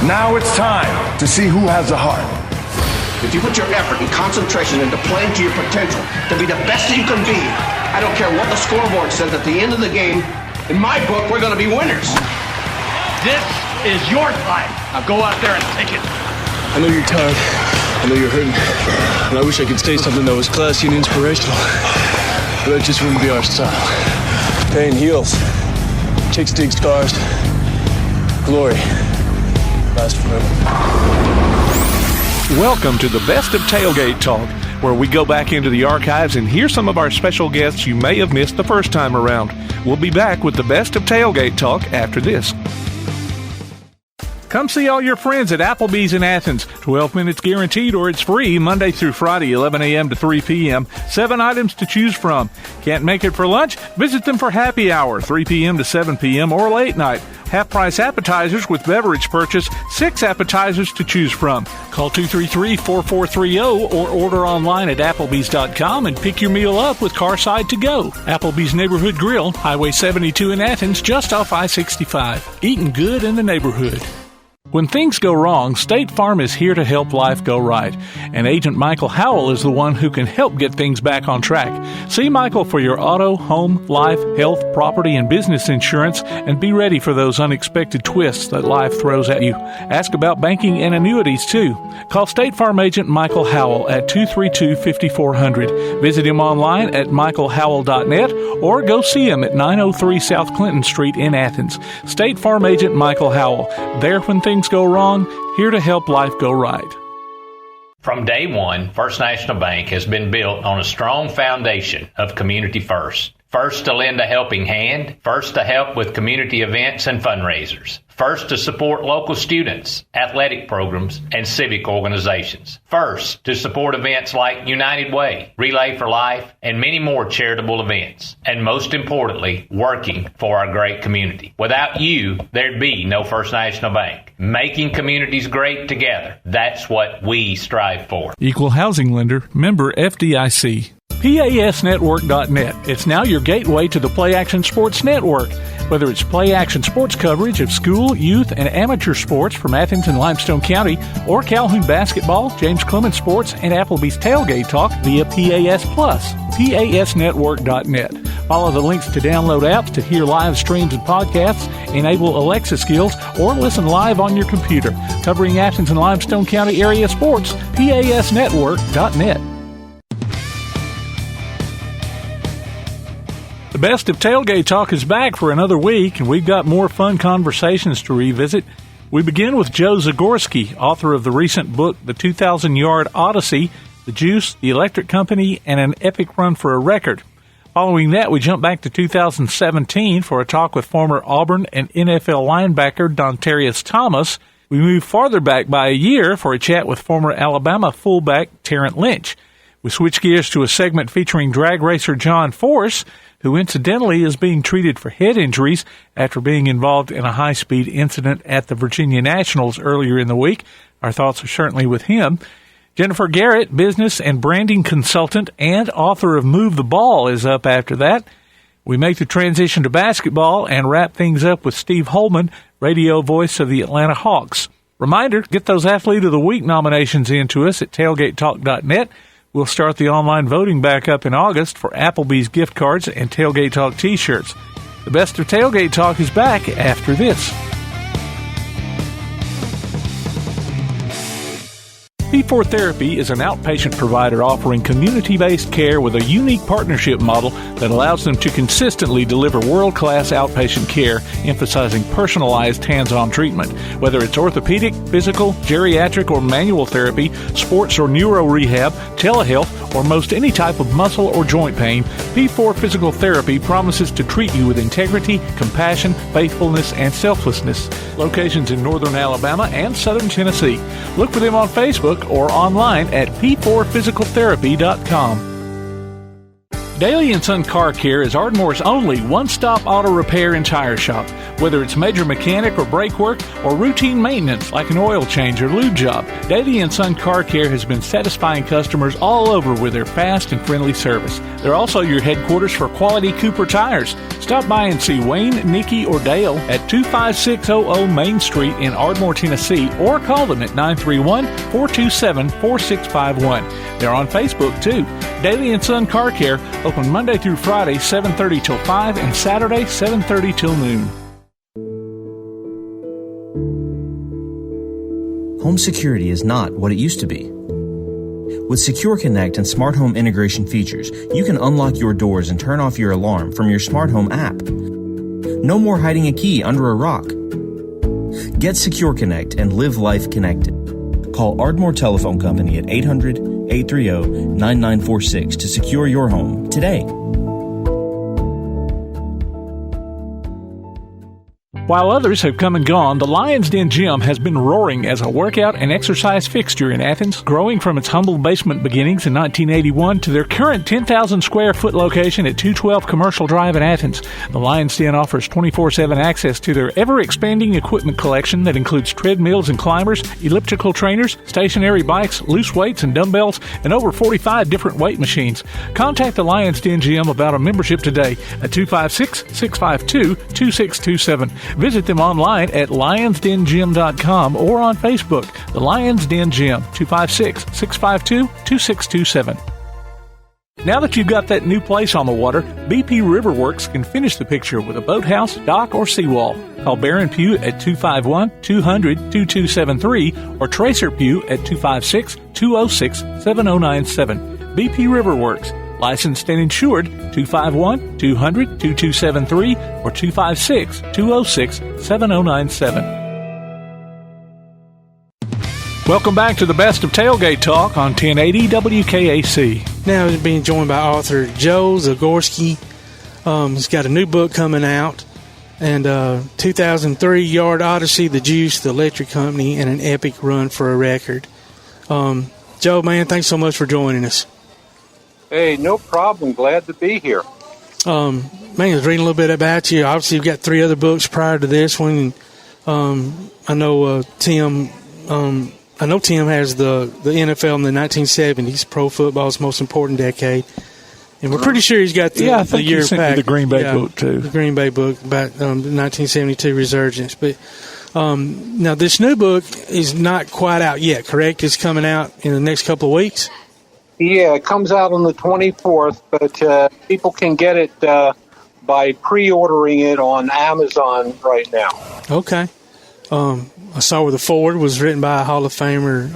Now it's time to see who has the heart. If you put your effort and concentration into playing to your potential to be the best that you can be, I don't care what the scoreboard says at the end of the game, in my book, we're going to be winners. This is your time. Now go out there and take it. I know you're tired. I know you're hurting. And I wish I could say something that was classy and inspirational. But that just wouldn't be our style. Pain heals. Chicks dig scars. Glory lasts forever. Welcome to the Best of Tailgate Talk, where we go back into the archives and hear some of our special guests you may have missed the first time around. We'll be back with the Best of Tailgate Talk after this. Come see all your friends at Applebee's in Athens. 12 minutes guaranteed or it's free Monday through Friday, 11 a.m. to 3 p.m. 7 items to choose from. Can't make it for lunch? Visit them for happy hour, 3 p.m. to 7 p.m. or late night. Half-price appetizers with beverage purchase, 6 appetizers to choose from. Call 233-4430 or order online at Applebee's.com and pick your meal up with Carside to Go. Applebee's Neighborhood Grill, Highway 72 in Athens, just off I-65. Eating good in the neighborhood. When things go wrong, State Farm is here to help life go right. And Agent Michael Howell is the one who can help get things back on track. See Michael for your auto, home, life, health, property, and business insurance, and be ready for those unexpected twists that life throws at you. Ask about banking and annuities, too. Call State Farm Agent Michael Howell at 232-5400. Visit him online at michaelhowell.net or go see him at 903 South Clinton Street in Athens. State Farm Agent Michael Howell. There when things go wrong, here to help life go right. From day one, First National Bank has been built on a strong foundation of community first. First to lend a helping hand, first to help with community events and fundraisers, first to support local students, athletic programs, and civic organizations, first to support events like United Way, Relay for Life, and many more charitable events, and most importantly, working for our great community. Without you, there'd be no First National Bank. Making communities great together, that's what we strive for. Equal housing lender, member FDIC. PASnetwork.net. It's now your gateway to the Play Action Sports Network. Whether it's Play Action Sports coverage of school, youth, and amateur sports from Athens and Limestone County, or Calhoun basketball, James Clemens Sports, and Applebee's Tailgate Talk via PAS Plus. PASnetwork.net. Follow the links to download apps to hear live streams and podcasts, enable Alexa skills, or listen live on your computer. Covering Athens and Limestone County area sports, PASnetwork.net. The Best of Tailgate Talk is back for another week, and we've got more fun conversations to revisit. We begin with Joe Zagorski, author of the recent book, The 2,000 Yard Odyssey, The Juice, The Electric Company, and An Epic Run for a Record. Following that, we jump back to 2017 for a talk with former Auburn and NFL linebacker Dontarrious Thomas. We move farther back by a year for a chat with former Alabama fullback Tarrant Lynch. We switch gears to a segment featuring drag racer John Force, who incidentally is being treated for head injuries after being involved in a high-speed incident at the Virginia Nationals earlier in the week. Our thoughts are certainly with him. Jennifer Garrett, business and branding consultant and author of Move the Ball, is up after that. We make the transition to basketball and wrap things up with Steve Holman, radio voice of the Atlanta Hawks. Reminder, get those Athlete of the Week nominations in to us at tailgatetalk.net. We'll start the online voting back up in August for Applebee's gift cards and Tailgate Talk t-shirts. The Best of Tailgate Talk is back after this. P4 Therapy is an outpatient provider offering community-based care with a unique partnership model that allows them to consistently deliver world-class outpatient care, emphasizing personalized hands-on treatment. Whether it's orthopedic, physical, geriatric, or manual therapy, sports or neuro rehab, telehealth, or most any type of muscle or joint pain, P4 Physical Therapy promises to treat you with integrity, compassion, faithfulness, and selflessness. Locations in northern Alabama and southern Tennessee. Look for them on Facebook or online at p4physicaltherapy.com. Daly & Son Car Care is Ardmore's only one-stop auto repair and tire shop. Whether it's major mechanic or brake work or routine maintenance like an oil change or lube job, Daly & Son Car Care has been satisfying customers all over with their fast and friendly service. They're also your headquarters for quality Cooper tires. Stop by and see Wayne, Nikki, or Dale at 25600 Main Street in Ardmore, Tennessee, or call them at 931-427-4651. They're on Facebook, too. Daly & Son Car Care, open Monday through Friday, 7:30 till 5, and Saturday, 7:30 till noon. Home security is not what it used to be. With Secure Connect and smart home integration features, you can unlock your doors and turn off your alarm from your smart home app. No more hiding a key under a rock. Get Secure Connect and live life connected. Call Ardmore Telephone Company at 800-830-9946 to secure your home today. While others have come and gone, the Lion's Den Gym has been roaring as a workout and exercise fixture in Athens, growing from its humble basement beginnings in 1981 to their current 10,000 square foot location at 212 Commercial Drive in Athens. The Lion's Den offers 24/7 access to their ever-expanding equipment collection that includes treadmills and climbers, elliptical trainers, stationary bikes, loose weights and dumbbells, and over 45 different weight machines. Contact the Lion's Den Gym about a membership today at 256-652-2627. Visit them online at lionsdengym.com or on Facebook. The Lions Den Gym, 256-652-2627. Now that you've got that new place on the water, BP Riverworks can finish the picture with a boathouse, dock, or seawall. Call Barron Pugh at 251-200-2273 or Tracer Pugh at 256-206-7097. BP Riverworks. Licensed and insured, 251-200-2273 or 256-206-7097. Welcome back to the best of Tailgate Talk on 1080 WKAC. Now he's being joined by author Joe Zagorski. He's got a new book coming out, and 2003 Yard Odyssey, The Juice, The Electric Company, and an epic run for a record. Joe, man, thanks so much for joining us. Hey, no problem. Glad to be here. Man, I was reading a little bit about you. Obviously, you've got 3 other books prior to this one. I know Tim. I know Tim has the NFL in the 1970s, pro football's most important decade, and we're pretty sure he's got the I think year he sent back. the Green Bay book too. The Green Bay book about the 1972 resurgence. But now this new book is not quite out yet. Correct? It's coming out in the next couple of weeks. Yeah, it comes out on the 24th, but people can get it by pre-ordering it on Amazon right now. Okay. I saw where the foreword was written by a Hall of Famer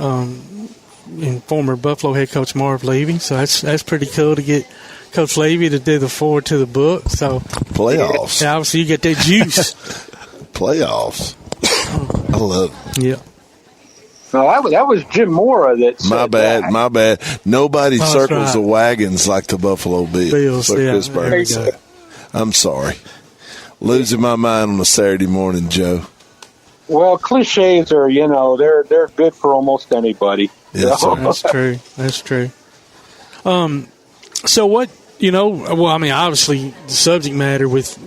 and former Buffalo head coach Marv Levy, so that's pretty cool to get Coach Levy to do the foreword to the book. So playoffs. Yeah, obviously you get that juice. Playoffs. I love it. Yeah. No, that was Jim Mora that said My bad. Nobody circles right. the wagons like the Buffalo Bills. Like yeah. Chris Burns said. I'm sorry. Losing my mind on a Saturday morning, Joe. Well, cliches are, they're good for almost anybody. Yes, sir. That's true. That's true. So what, obviously the subject matter with,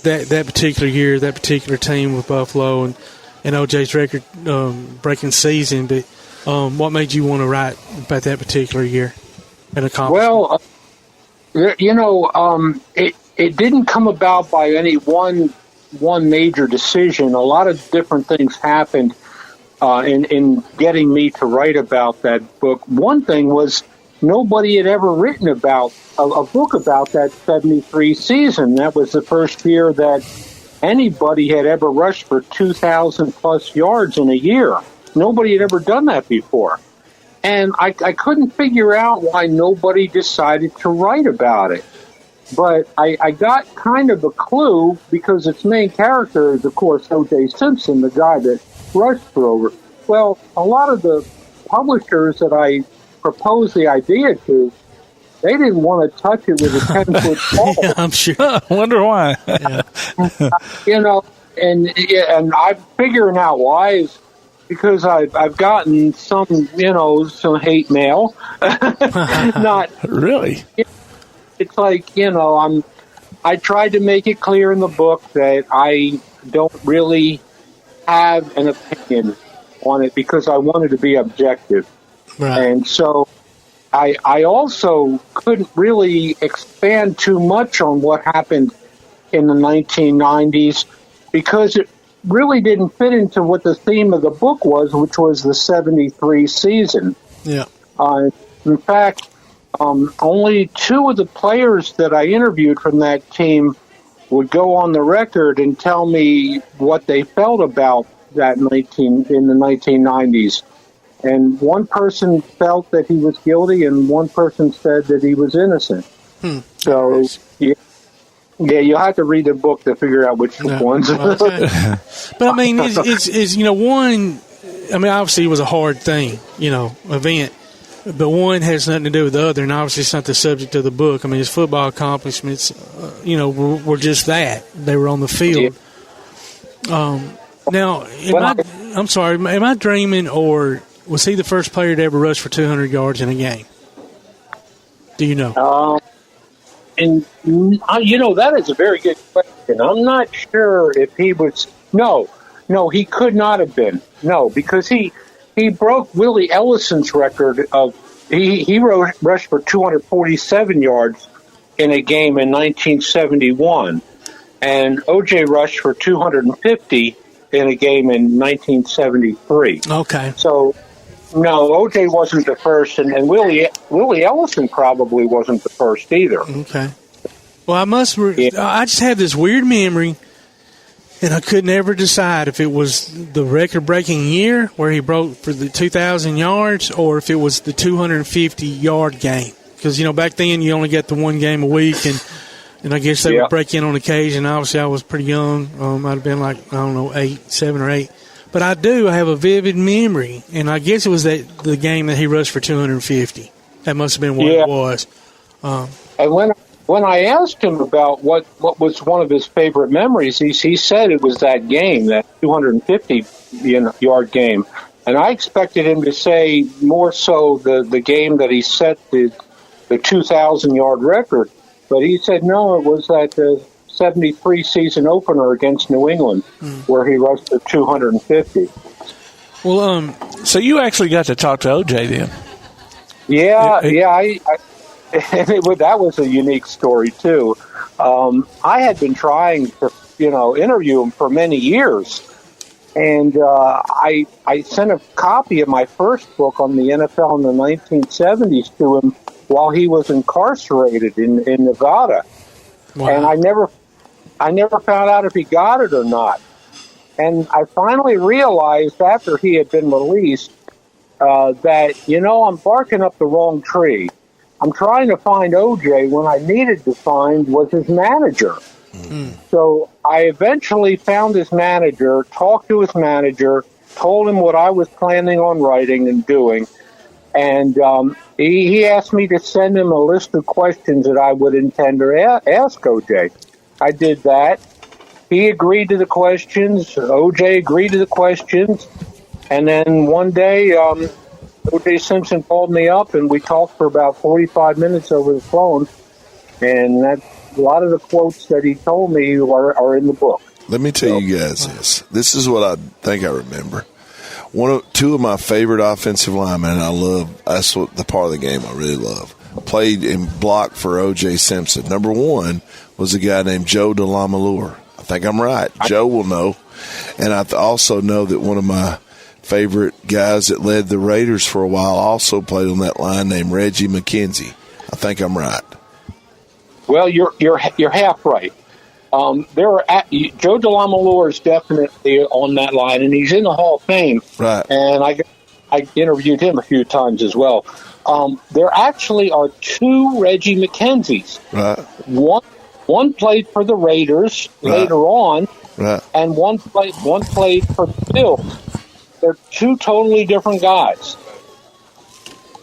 that particular year, that particular team with Buffalo and OJ's record breaking season, but what made you want to write about that particular year and accomplishment? Well, it didn't come about by any one major decision. A lot of different things happened in getting me to write about that book. One thing was nobody had ever written about a book about that 73 season. That was the first year that anybody had ever rushed for 2,000 plus yards in a year. Nobody had ever done that before. And I couldn't figure out why nobody decided to write about it. But I got kind of a clue because its main character is, of course, O.J. Simpson, the guy that rushed for over. Well, a lot of the publishers that I proposed the idea to, they didn't want to touch it with a 10-foot pole. Yeah, I'm sure. I wonder why. And I'm figuring out why is because I've gotten some hate mail. Not really. it's like, I tried to make it clear in the book that I don't really have an opinion on it because I wanted to be objective. Right. And so I also couldn't really expand too much on what happened in the 1990s because it really didn't fit into what the theme of the book was, which was the 73 season. Yeah. In fact, only two of the players that I interviewed from that team would go on the record and tell me what they felt about that in the 1990s. And one person felt that he was guilty, and one person said that he was innocent. So, yeah, you'll have to read the book to figure out which ones. Okay. But I mean, it's one. I mean, obviously, it was a hard thing, event. But one has nothing to do with the other, and obviously, it's not the subject of the book. I mean, his football accomplishments, were just that. They were on the field. Now, I'm sorry, am I dreaming, or was he the first player to ever rush for 200 yards in a game? Do you know? That is a very good question. I'm not sure if he was. No, he could not have been. No, because he broke Willie Ellison's record of he rushed for 247 yards in a game in 1971, and O.J. rushed for 250 in a game in 1973. Okay. So, no, O.J. wasn't the first, and Willie Ellison probably wasn't the first either. Okay. Well, I just have this weird memory, and I could never decide if it was the record-breaking year where he broke for the 2,000 yards or if it was the 250-yard game. Because, back then you only got the one game a week, and I guess they would break in on occasion. Obviously, I was pretty young. I'd have been like, 7 or 8. But I have a vivid memory, and I guess it was the game that he rushed for 250. That must have been what it was. And when I asked him about what was one of his favorite memories, he said it was that game, that 250-yard game. And I expected him to say more so the game that he set the 2,000-yard record. But he said, no, it was that 73 season opener against New England where he rushed for 250. Well, so you actually got to talk to O.J. then? Yeah, that was a unique story, too. I had been trying to, interview him for many years. And I sent a copy of my first book on the NFL in the 1970s to him while he was incarcerated in Nevada. Wow. And I never found out if he got it or not. And I finally realized after he had been released that, I'm barking up the wrong tree. I'm trying to find O.J. when I needed to find was his manager. Mm-hmm. So I eventually found his manager, talked to his manager, told him what I was planning on writing and doing, and he asked me to send him a list of questions that I would intend to ask O.J. I did that. He agreed to the questions. O.J. agreed to the questions. And then one day, O.J. Simpson called me up, and we talked for about 45 minutes over the phone. And a lot of the quotes that he told me are in the book. Let me tell you guys this. This is what I think I remember. Two of my favorite offensive linemen, and I love, that's what the part of the game I really love, played and blocked for O.J. Simpson. Number one was a guy named Joe DeLamalure. I think I'm right. Joe will know. And I also know that one of my favorite guys that led the Raiders for a while also played on that line named Reggie McKenzie. I think I'm right. Well, you're half right. Joe DeLamalure is definitely on that line, and he's in the Hall of Fame. Right. And I interviewed him a few times as well. There actually are two Reggie McKenzies. Right. One played for the Raiders later on, right, and one played for the Bills. They're two totally different guys.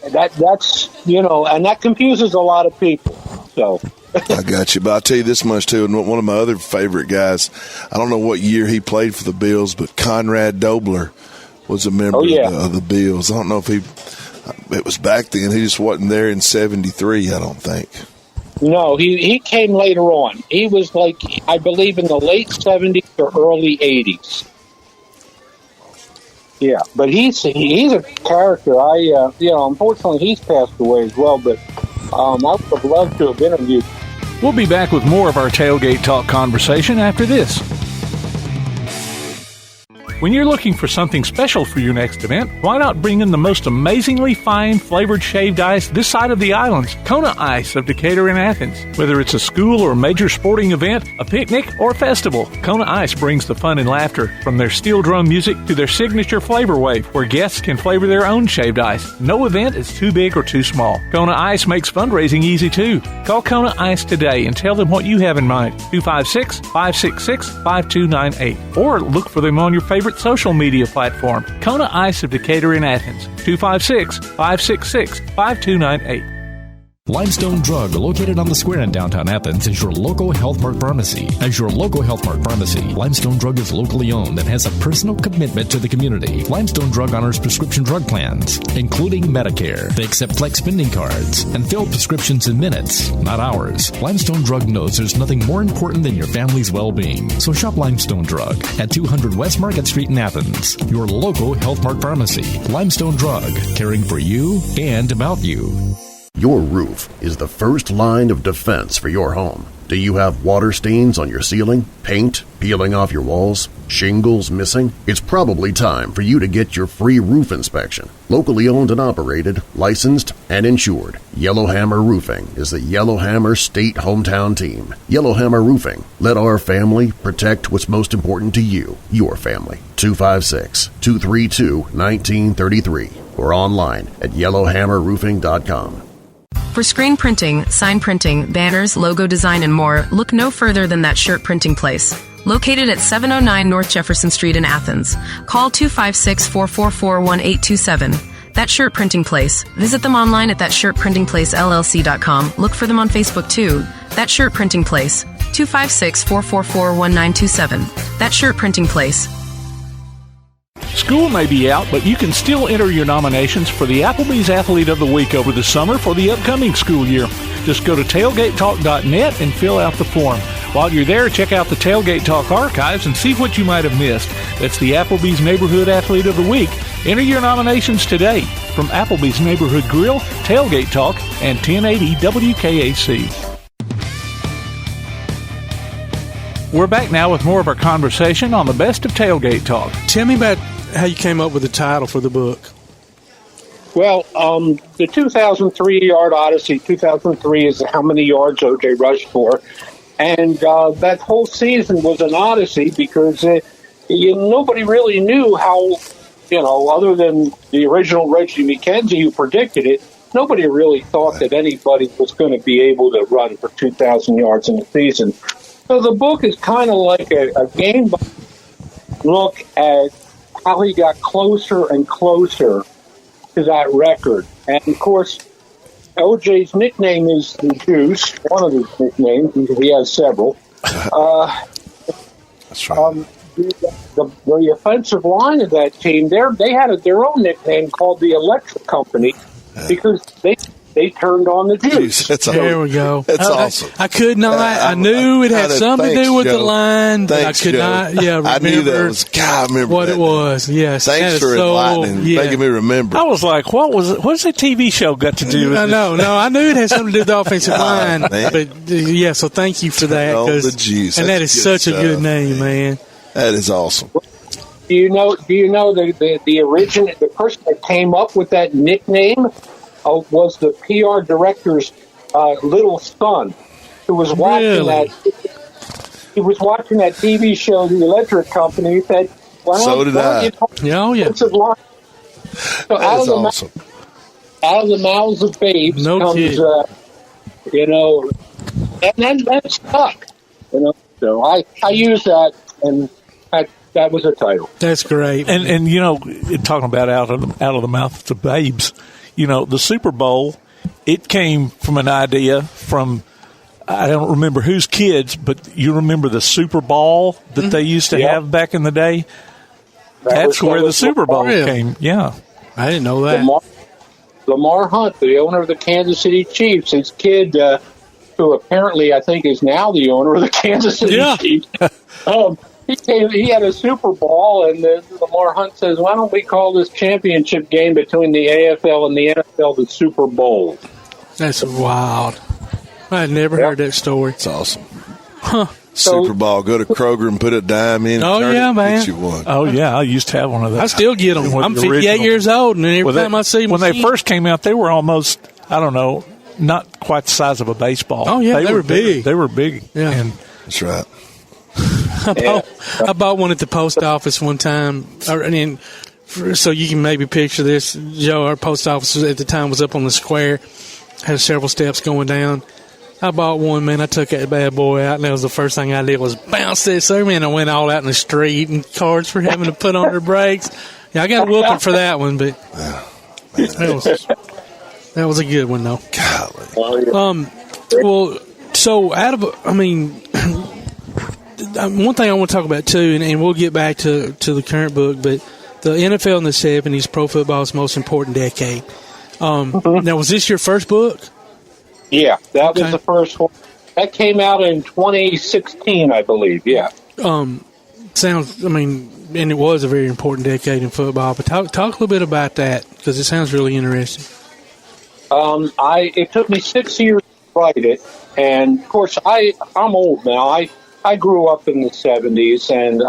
That's and that confuses a lot of people. So I got you, but I'll tell you this much too. And one of my other favorite guys, I don't know what year he played for the Bills, but Conrad Dobler was a member of the Bills. I don't know if it was back then. He just wasn't there in '73. I don't think. No, he came later on. He was like, I believe, in the late 70s or early 80s. Yeah, but he's a character. Unfortunately, he's passed away as well. But I would have loved to have interviewed. We'll be back with more of our Tailgate Talk conversation after this. When you're looking for something special for your next event, why not bring in the most amazingly fine flavored shaved ice this side of the islands, Kona Ice of Decatur and Athens. Whether it's a school or major sporting event, a picnic, or festival, Kona Ice brings the fun and laughter. From their steel drum music to their signature flavor wave, where guests can flavor their own shaved ice. No event is too big or too small. Kona Ice makes fundraising easy too. Call Kona Ice today and tell them what you have in mind. 256-566-5298. Or look for them on your favorite social media platform. Kona Ice of Decatur in Athens. 256-566-5298. Limestone Drug, located on the square in downtown Athens, is your local Health Mart pharmacy. As your local Health Mart pharmacy, Limestone Drug is locally owned and has a personal commitment to the community. Limestone Drug honors prescription drug plans, including Medicare. They accept flex spending cards and fill prescriptions in minutes, not hours. Limestone Drug knows there's nothing more important than your family's well-being. So shop Limestone Drug at 200 West Market Street in Athens. Your local Health Mart pharmacy. Limestone Drug, caring for you and about you. Your roof is the first line of defense for your home. Do you have water stains on your ceiling, paint peeling off your walls, shingles missing? It's probably time for you to get your free roof inspection. Locally owned and operated, licensed, and insured, Yellowhammer Roofing is the Yellowhammer State Hometown Team. Yellowhammer Roofing. Let our family protect what's most important to you, your family. 256-232-1933 or online at yellowhammerroofing.com. For screen printing, sign printing, banners, logo design, and more, look no further than That Shirt Printing Place. Located at 709 North Jefferson Street in Athens. Call 256-444-1827. That Shirt Printing Place. Visit them online at thatshirtprintingplacellc.com. Look for them on Facebook too. That Shirt Printing Place. 256-444-1927. That Shirt Printing Place. School may be out, but you can still enter your nominations for the Applebee's Athlete of the Week over the summer for the upcoming school year. Just go to tailgatetalk.net and fill out the form. While you're there, check out the Tailgate Talk archives and see what you might have missed. That's the Applebee's Neighborhood Athlete of the Week. Enter your nominations today from Applebee's Neighborhood Grill, Tailgate Talk, and 1080 WKAC. We're back now with more of our conversation on the best of Tailgate Talk. Tell me about how you came up with the title for the book. Well, the 2003 Yard Odyssey, 2003 is how many yards O.J. rushed for. And that whole season was an odyssey because nobody really knew how, other than the original Reggie McKenzie who predicted it, nobody really thought that anybody was going to be able to run for 2,000 yards in a season. So the book is kind of like a game look at how he got closer and closer to that record. And, of course, OJ's nickname is the Juice, one of his nicknames. He has several. That's right. The offensive line of that team, they had their own nickname called the Electric Company because they turned on the juice. There we go. That's awesome. I could not. I knew it had something to do with the line, but I could not. Yeah, remember. I knew that was. God, I remember what it was. Yes. Thanks for enlightening, making me remember. I was like, what's that TV show got to do with it? No, I knew it had something to do with the offensive line. Man. But so thank you for that. The juice. And that is such a good name, man. That is awesome. Do you know the person that came up with that nickname was the PR director's little son, who was watching that. He was watching that TV show, The Electric Company. He said, "Well, so did I." Yeah. So that is awesome. Out of the mouths of babes comes, and then that stuck. So I use that, and that was a title. That's great. And talking about out of the mouths of babes. The Super Bowl, it came from an idea from, I don't remember whose kids, but you remember the Super Bowl that they used to have back in the day? That's where the Super Bowl came. Yeah. I didn't know that. Lamar Hunt, the owner of the Kansas City Chiefs, his kid who apparently I think is now the owner of the Kansas City Chiefs. He had a Super Bowl, and Lamar Hunt says, "Why don't we call this championship game between the AFL and the NFL the Super Bowl?" That's wild. I had never heard that story. It's awesome. Huh. Super Bowl. Go to Kroger and put a dime in. Oh, yeah, man. Get you one. Oh, yeah. I used to have one of those. I still get them. I'm 58 years old, and every time I see them. When they first came out, they were almost, I don't know, not quite the size of a baseball. Oh, yeah, they were big. They were big. Yeah. And that's right. I bought one at the post office one time. So you can maybe picture this. Joe, our post office at the time was up on the square, had several steps going down. I bought one, man. I took that bad boy out, and that was the first thing I did was bounce that sucker, man. I went all out in the street, and cars for having to put on their brakes. Yeah, I got a whooping for that one, but that was a good one, though. Golly. Well, so one thing I want to talk about too, and we'll get back to the current book, but the NFL in the 70s, pro football's most important decade. Now, was this your first book? Yeah, that was the first one. That came out in 2016, I believe. Yeah. And it was a very important decade in football. But talk a little bit about that, because it sounds really interesting. It took me 6 years to write it, and of course I'm old now. I grew up in the 70s, and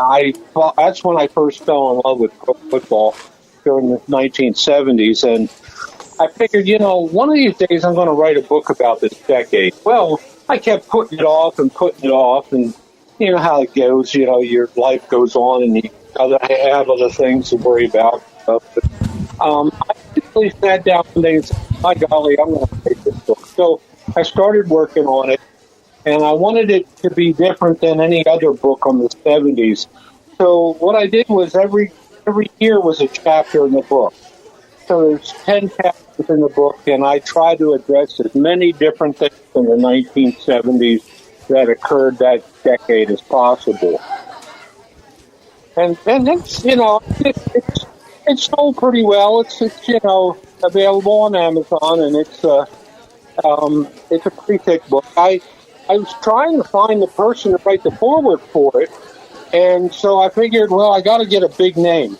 that's when I first fell in love with football during the 1970s, and I figured, one of these days I'm going to write a book about this decade. Well, I kept putting it off, and you know how it goes. Your life goes on, and you have other things to worry about. But, I basically sat down one day and said, "My golly, I'm going to write this book." So I started working on it, and I wanted it to be different than any other book on the 70s. So what I did was every year was a chapter in the book. So there's 10 chapters in the book, and I try to address as many different things in the 1970s that occurred that decade as possible. And it's, it's sold pretty well. It's available on Amazon, and it's a pretty thick book. I was trying to find the person to write the foreword for it, and so I figured, well, I got to get a big name.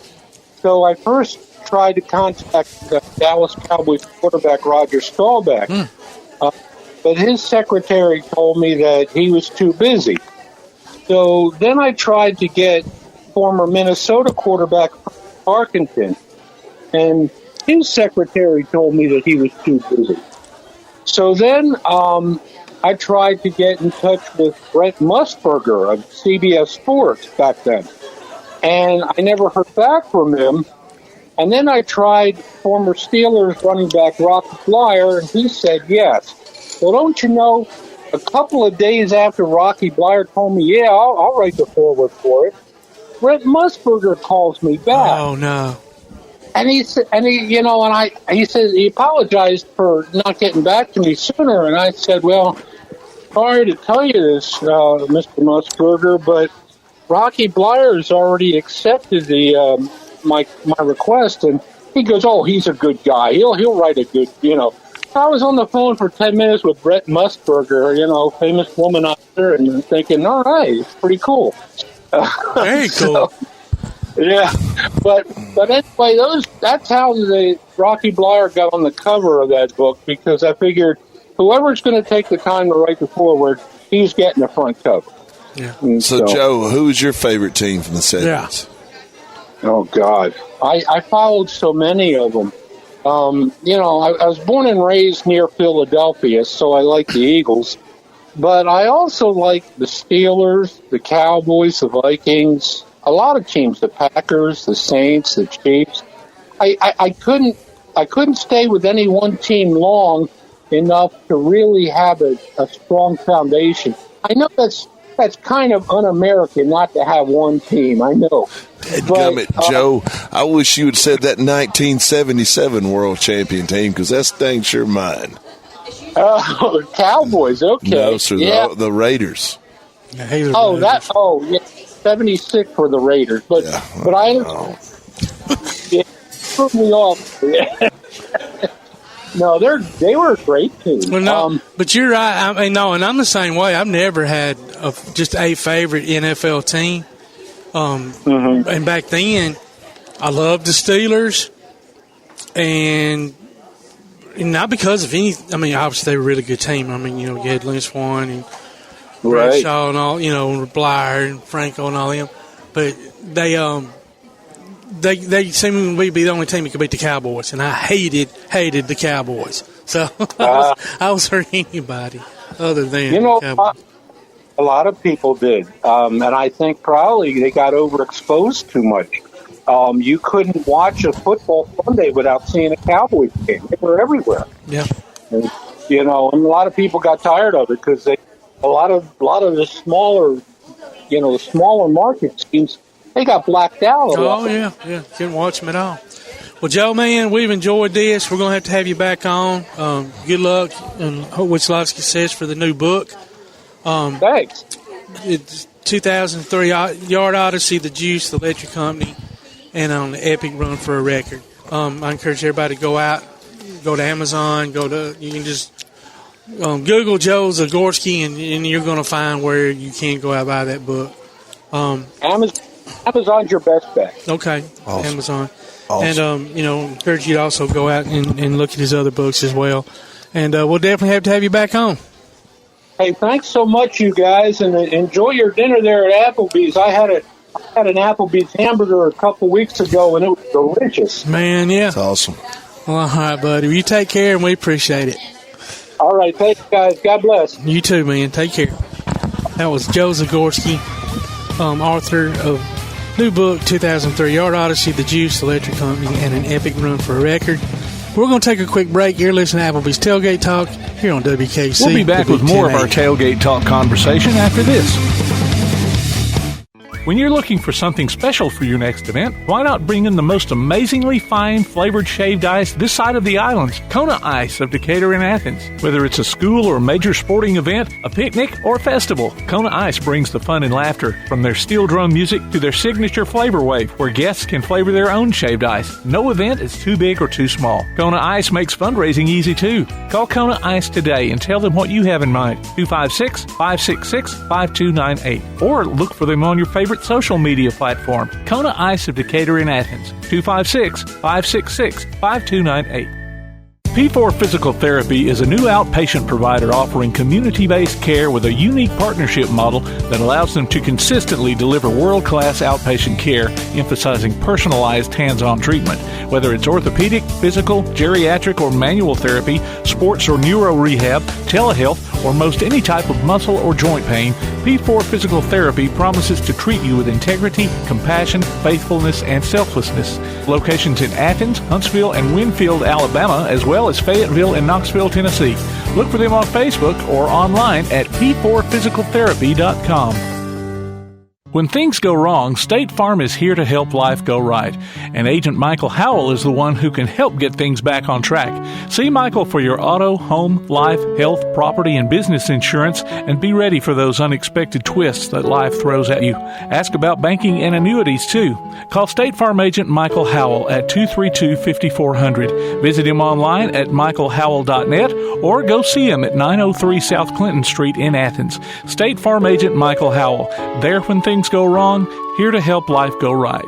So I first tried to contact the Dallas Cowboys quarterback Roger Staubach, but his secretary told me that he was too busy. So then I tried to get former Minnesota quarterback Parkinson, and his secretary told me that he was too busy. So then I tried to get in touch with Brent Musburger of CBS Sports back then, and I never heard back from him. And then I tried former Steelers running back Rocky Bleier, and he said yes. Well, don't you know, a couple of days after Rocky Bleier told me, yeah, I'll write the foreword for it, Brent Musburger calls me back. Oh, no. And he said, he says he apologized for not getting back to me sooner. And I said, well, sorry to tell you this, Mr. Musburger, but Rocky Bleier's already accepted the my request. And he goes, oh, he's a good guy. He'll write a good, I was on the phone for 10 minutes with Brent Musburger, famous womanizer, and thinking, all right, it's pretty cool. Very cool. Yeah, but anyway, that's how the Rocky Bleier got on the cover of that book, because I figured whoever's going to take the time to write the foreword, he's getting the front cover. Yeah. So, Joe, who's your favorite team from the 70s? Yeah. Oh, God. I followed so many of them. I was born and raised near Philadelphia, so I like the Eagles. But I also like the Steelers, the Cowboys, the Vikings, a lot of teams, the Packers, the Saints, the Chiefs. I couldn't stay with any one team long enough to really have a strong foundation. I know that's kind of un-American not to have one team. I know. Gummit, Joe, I wish you had said that 1977 world champion team, because that's dang sure mine. Cowboys, okay. No, sir, yeah. the Raiders. Yeah, 76 for the Raiders, but I threw me off. No, they were a great team. Well, no, but you're right. I mean, no, and I'm the same way. I've never had just a favorite NFL team. And back then, I loved the Steelers, and not because of any. I mean, obviously they were a really good team. I mean, you had Lynch one and Bradshaw and all, Blyer and Franco and all them, but they seemed to be the only team that could beat the Cowboys, and I hated the Cowboys. So I was hurt anybody other than the Cowboys. A lot of people did, and I think probably they got overexposed too much. You couldn't watch a football Sunday without seeing a Cowboys game. They were everywhere. Yeah, and, and a lot of people got tired of it because a lot of the smaller, the smaller market teams, they got blacked out. Oh yeah, couldn't watch them at all. Well, Joe, man, we've enjoyed this. We're going to have you back on. Good luck, and hope what Zagorski says for the new book. Thanks. It's 2003 Yard Odyssey, The Juice, The Electric Company, and on the epic run for a record. I encourage everybody to go out, go to Amazon, you can just Google Joe Zagorski, and you're going to find where you can go out and buy that book. Amazon's your best bet. Okay, awesome. Amazon. Awesome. And, encourage you to also go out and look at his other books as well. And we'll definitely have to have you back on. Hey, thanks so much, you guys, and enjoy your dinner there at Applebee's. I had an Applebee's hamburger a couple weeks ago, and it was delicious. Man, yeah. That's awesome. Well, all right, buddy. You take care, and we appreciate it. All right. Thanks, guys. God bless. You too, man. Take care. That was Joe Zagorski, author of new book, 2003, Yard Odyssey, The Juice, The Electric Company, and an epic run for a record. We're going to take a quick break. You're listening to Applebee's Tailgate Talk here on WKC. We'll be back with more of our Tailgate Talk conversation after this. When you're looking for something special for your next event, why not bring in the most amazingly fine flavored shaved ice this side of the islands, Kona Ice of Decatur and Athens. Whether it's a school or major sporting event, a picnic, or festival, Kona Ice brings the fun and laughter. From their steel drum music to their signature flavor wave, where guests can flavor their own shaved ice. No event is too big or too small. Kona Ice makes fundraising easy too. Call Kona Ice today and tell them what you have in mind. 256-566-5298. Or look for them on your favorite social media platform. Kona Ice of Decatur in Athens. 256-566-5298. P4 Physical Therapy is a new outpatient provider offering community-based care with a unique partnership model that allows them to consistently deliver world-class outpatient care, emphasizing personalized hands-on treatment. Whether it's orthopedic, physical, geriatric, or manual therapy, sports or neuro rehab, telehealth, or most any type of muscle or joint pain, P4 Physical Therapy promises to treat you with integrity, compassion, faithfulness, and selflessness. Locations in Athens, Huntsville, and Winfield, Alabama, as well as Fayetteville and Knoxville, Tennessee. Look for them on Facebook or online at p4physicaltherapy.com. When things go wrong, State Farm is here to help life go right. And Agent Michael Howell is the one who can help get things back on track. See Michael for your auto, home, life, health, property, and business insurance, and be ready for those unexpected twists that life throws at you. Ask about banking and annuities, too. Call State Farm Agent Michael Howell at 232-5400. Visit him online at michaelhowell.net or go see him at 903 South Clinton Street in Athens. State Farm Agent Michael Howell. There when things go wrong, here to help life go right.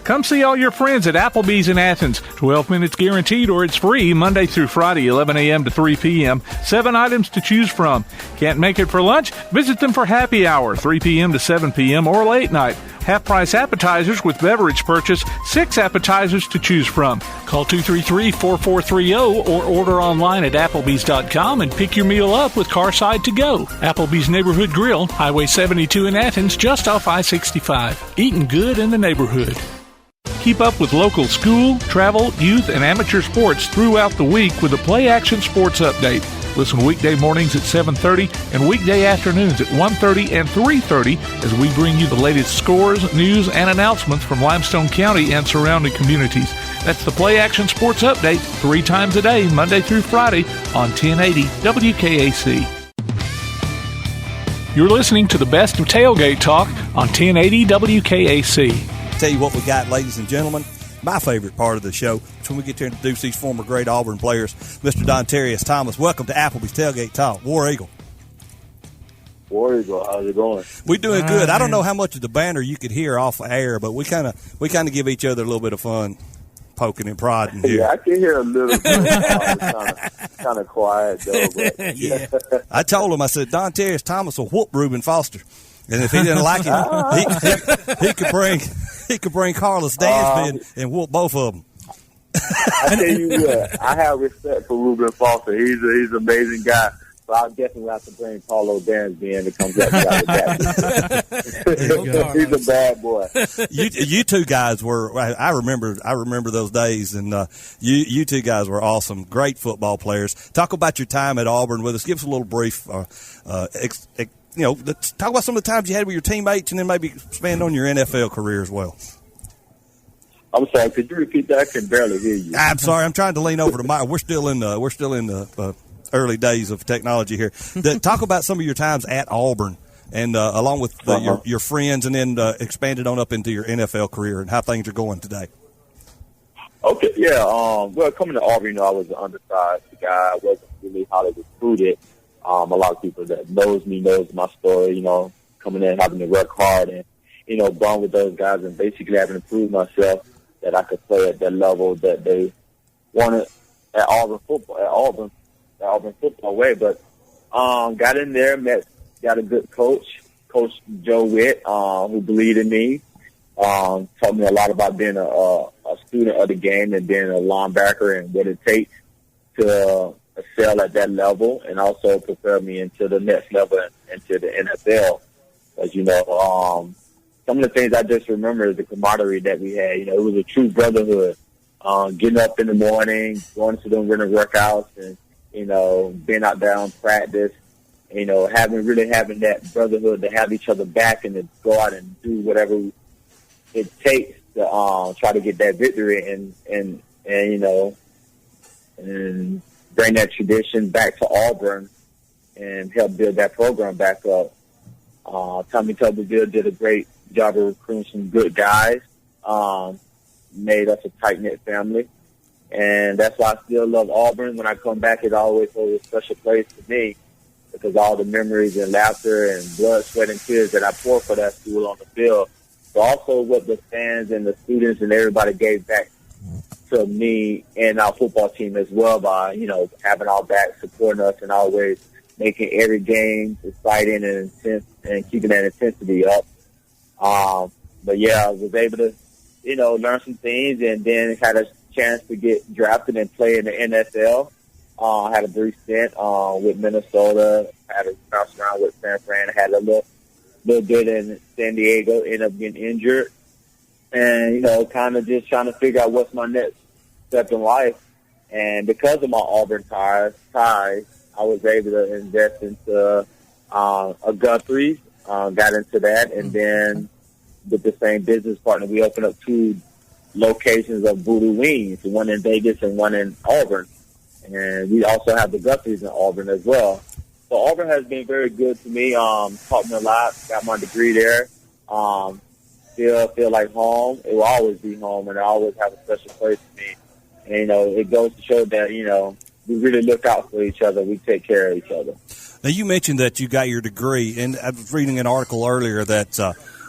Come see all your friends at Applebee's in Athens. 12 minutes guaranteed or it's free Monday through Friday, 11 a.m. to 3 p.m. 7 items to choose from. Can't make it for lunch? Visit them for happy hour, 3 p.m. to 7 p.m. or late night. Half-price appetizers with beverage purchase, 6 appetizers to choose from. Call 233-4430 or order online at Applebee's.com and pick your meal up with Carside to go. Applebee's Neighborhood Grill, Highway 72 in Athens, just off I-65. Eating good in the neighborhood. Keep up with local school, travel, youth, and amateur sports throughout the week with a Play Action Sports Update. Listen weekday mornings at 7:30 and weekday afternoons at 1:30 and 3:30 as we bring you the latest scores, news, and announcements from Limestone County and surrounding communities. That's the Play Action Sports Update 3 times a day, Monday through Friday on 1080 WKAC. You're listening to the best of Tailgate Talk on 1080 WKAC. Tell you what we got, ladies and gentlemen. my favorite part of the show. It's when we get to introduce these former great Auburn players. Mr. Dontarrious Thomas, welcome to Applebee's Tailgate Talk. War Eagle. War Eagle, how's it going? We're doing good. I don't know how much of the banter you could hear off air, but we kind of give each other a little bit of fun, poking and prodding here. Yeah, I can hear a little bit. Kind of quiet though. But. Yeah. I told him, I said, Dontarrious Thomas will whoop Reuben Foster, and if he didn't like him, he could bring Carlos Dansby and whoop both of them. I tell you what, I have respect for Reuben Foster. He's an amazing guy. But I definitely have to bring Carlos Dansby in to come get that. He's a bad boy. You two guys were. I remember those days, and you two guys were awesome. Great football players. Talk about your time at Auburn with us. Give us a little brief. Let's talk about some of the times you had with your teammates, and then maybe expand on your NFL career as well. I'm sorry. Could you repeat that? I can barely hear you. I'm sorry. I'm trying to lean over to Mike. We're still in the early days of technology here. Talk about some of your times at Auburn, and along with your friends, and then expanded on up into your NFL career and how things are going today. Okay, yeah. Well, coming to Auburn, I was an undersized guy. I wasn't really highly recruited. A lot of people that knows me knows my story. Coming in, having to work hard, and bond with those guys, and basically having to prove myself that I could play at that level that they wanted at Auburn football. Auburn football way, but got in there, got a good coach, Coach Joe Witt, who believed in me, taught me a lot about being a student of the game and being a linebacker and what it takes to excel at that level, and also prepare me into the next level, into the NFL. As some of the things I just remember is the camaraderie that we had. It was a true brotherhood. Getting up in the morning, going to them running workouts, and being out there on practice, having that brotherhood to have each other back and to go out and do whatever it takes to try to get that victory and bring that tradition back to Auburn and help build that program back up. Tommy Tuberville did a great job of recruiting some good guys, made us a tight-knit family. And that's why I still love Auburn. When I come back, it always holds a special place to me because all the memories and laughter and blood, sweat, and tears that I pour for that school on the field, but also what the fans and the students and everybody gave back to me and our football team as well by, having our back, supporting us, and always making every game exciting and intense and keeping that intensity up. But, yeah, I was able to, learn some things and then had a chance to get drafted and play in the NFL. Had a brief stint with Minnesota. Had a bounce around with San Fran. Had a little bit in San Diego. Ended up getting injured, and kind of just trying to figure out what's my next step in life. And because of my Auburn ties, I was able to invest into a Guthrie. Got into that, and then with the same business partner, we opened up 2 locations of Voodoo Wings, one in Vegas and one in Auburn. And we also have the Guthries in Auburn as well. So Auburn has been very good to me, taught me a lot, got my degree there. Still feel like home. It will always be home, and I always have a special place for me. And, it goes to show that, we really look out for each other. We take care of each other. Now, you mentioned that you got your degree, and I was reading an article earlier that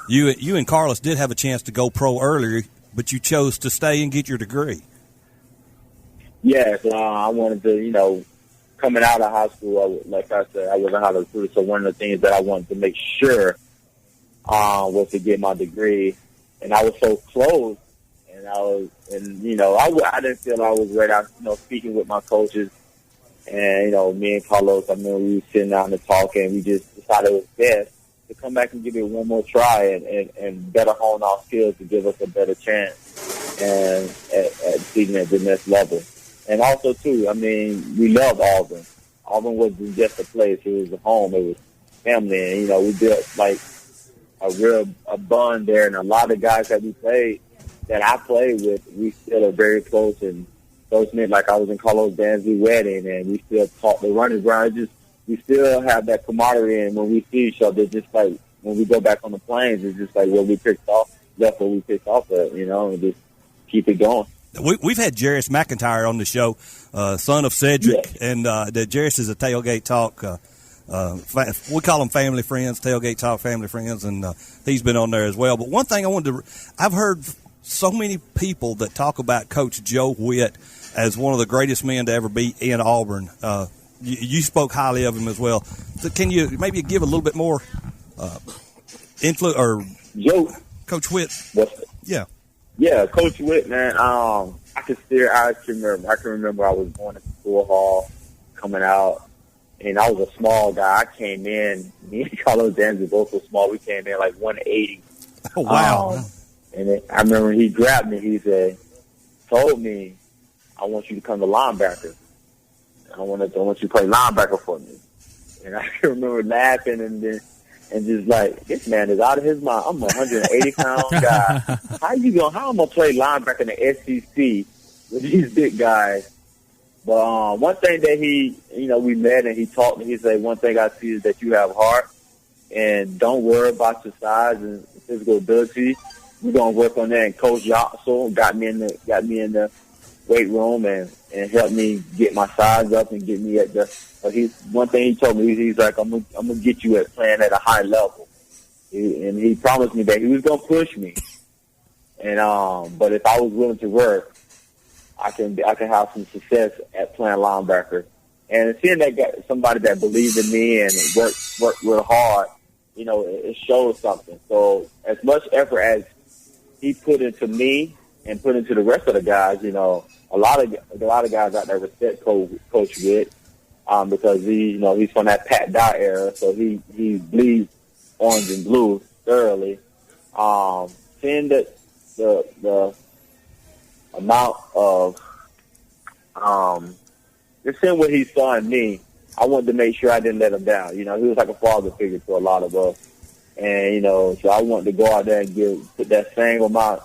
you and Carlos did have a chance to go pro earlier, but you chose to stay and get your degree. Yes, I wanted to, coming out of high school, like I said, I wasn't highly recruited, so one of the things that I wanted to make sure was to get my degree. And I was so close, and I didn't feel I was ready. Speaking with my coaches, and, me and Carlos, we were sitting down and talking, and we just decided it was best to come back and give it one more try and better hone our skills to give us a better chance and at seeing at the next level. And also, too, we love Auburn. Auburn wasn't just a place. It was a home. It was family. And, we built, a bond there. And a lot of guys that I played with, we still are very close and close-knit. Like, I was in Carlos Dansby's wedding, and we still talk the running ground. We still have that camaraderie, and when we see each other, just like when we go back on the planes, it's just like where we picked off, left where we picked off at, and just keep it going. We've had Jarris McIntyre on the show, son of Cedric, and Jarris is a Tailgate Talk. We call them family friends, Tailgate Talk family friends, and he's been on there as well. But one thing I've heard so many people that talk about Coach Joe Witt as one of the greatest men to ever be in Auburn. You spoke highly of him as well. So can you maybe give a little bit more influence or Coach Witt? Yeah, Coach Witt, man. I can remember I was going to school hall, coming out, and I was a small guy. I came in. Me and Carlos Danzy both were small. We came in like 180. Oh wow! And I remember he grabbed me. He told me, "I want you to come to linebacker. I want you to play linebacker for me." And I can remember laughing and just like, this man is out of his mind. I'm a 180-pound guy. How I'm gonna play linebacker in the SEC with these big guys? But one thing that we met and he taught me. He said, "One thing I see is that you have heart, and don't worry about your size and physical ability. We're gonna work on that." And Coach Yoxel got me in the weight room and helped me get my size up and get me at the. One thing he told me, he's like, I'm gonna get you playing at a high level, and he promised me that he was gonna push me. And but if I was willing to work, I can have some success at playing linebacker. And seeing somebody that believed in me and worked real hard, it shows something. So as much effort as he put into me and put into the rest of the guys, a lot of guys out there respect Coach Witt. Because he's from that Pat Dye era, so he bleeds orange and blue thoroughly. Seeing that the amount of just seeing what he saw in me, I wanted to make sure I didn't let him down. He was like a father figure to a lot of us, and so I wanted to go out there and put that same amount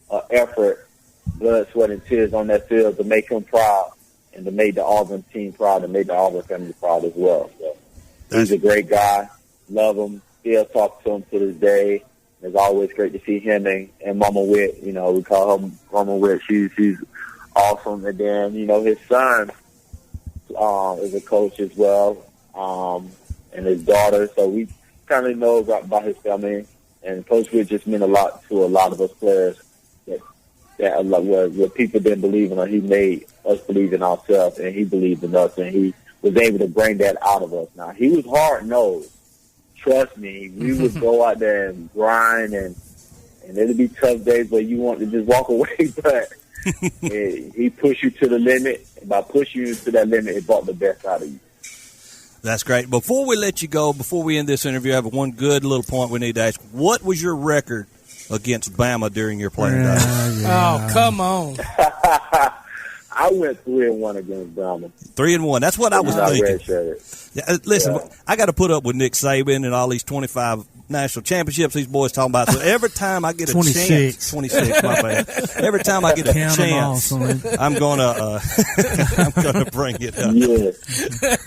of effort, blood, sweat, and tears on that field to make him proud. And to make the Auburn team proud and make the Auburn family proud as well. So he's a great guy. Love him. Still talk to him to this day. It's always great to see him and Mama Witt. We call her Mama Witt. She's awesome. And then, his son is a coach as well, and his daughter. So we kind of know about his family. And Coach Witt just meant a lot to a lot of us players where people didn't believe in us. He made us believe in ourselves, and he believed in us, and he was able to bring that out of us. Now, he was hard-nosed. Trust me. We would go out there and grind, and it'll be tough days where you want to just walk away, but he pushed you to the limit. And by pushing you to that limit, it brought the best out of you. That's great. Before we let you go, before we end this interview, I have one good little point we need to ask. What was your record against Bama during your playing days? Oh, come on. I went 3-1 against Bama. 3-1. That's what I was thinking. Listen, I got to put up with Nick Saban and all these 25 national championships these boys talking about. So every time I get a 26. 26, my bad. Every time I get a chance, I'm gonna bring it up.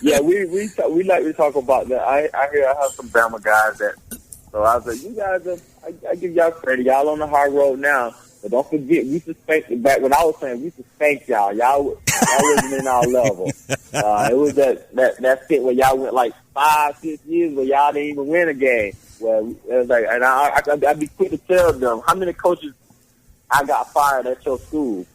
Yeah. We like to talk about that. I hear I have some Bama guys that. So I was like, you guys, I give y'all credit. Y'all on the hard road now. But don't forget, we used to spank, back when I was playing, we used to spank y'all. Y'all wasn't in our level. It was that fit where y'all went like 5-6 years where y'all didn't even win a game. Well, it was like, and I'd be quick to tell them how many coaches I got fired at your school.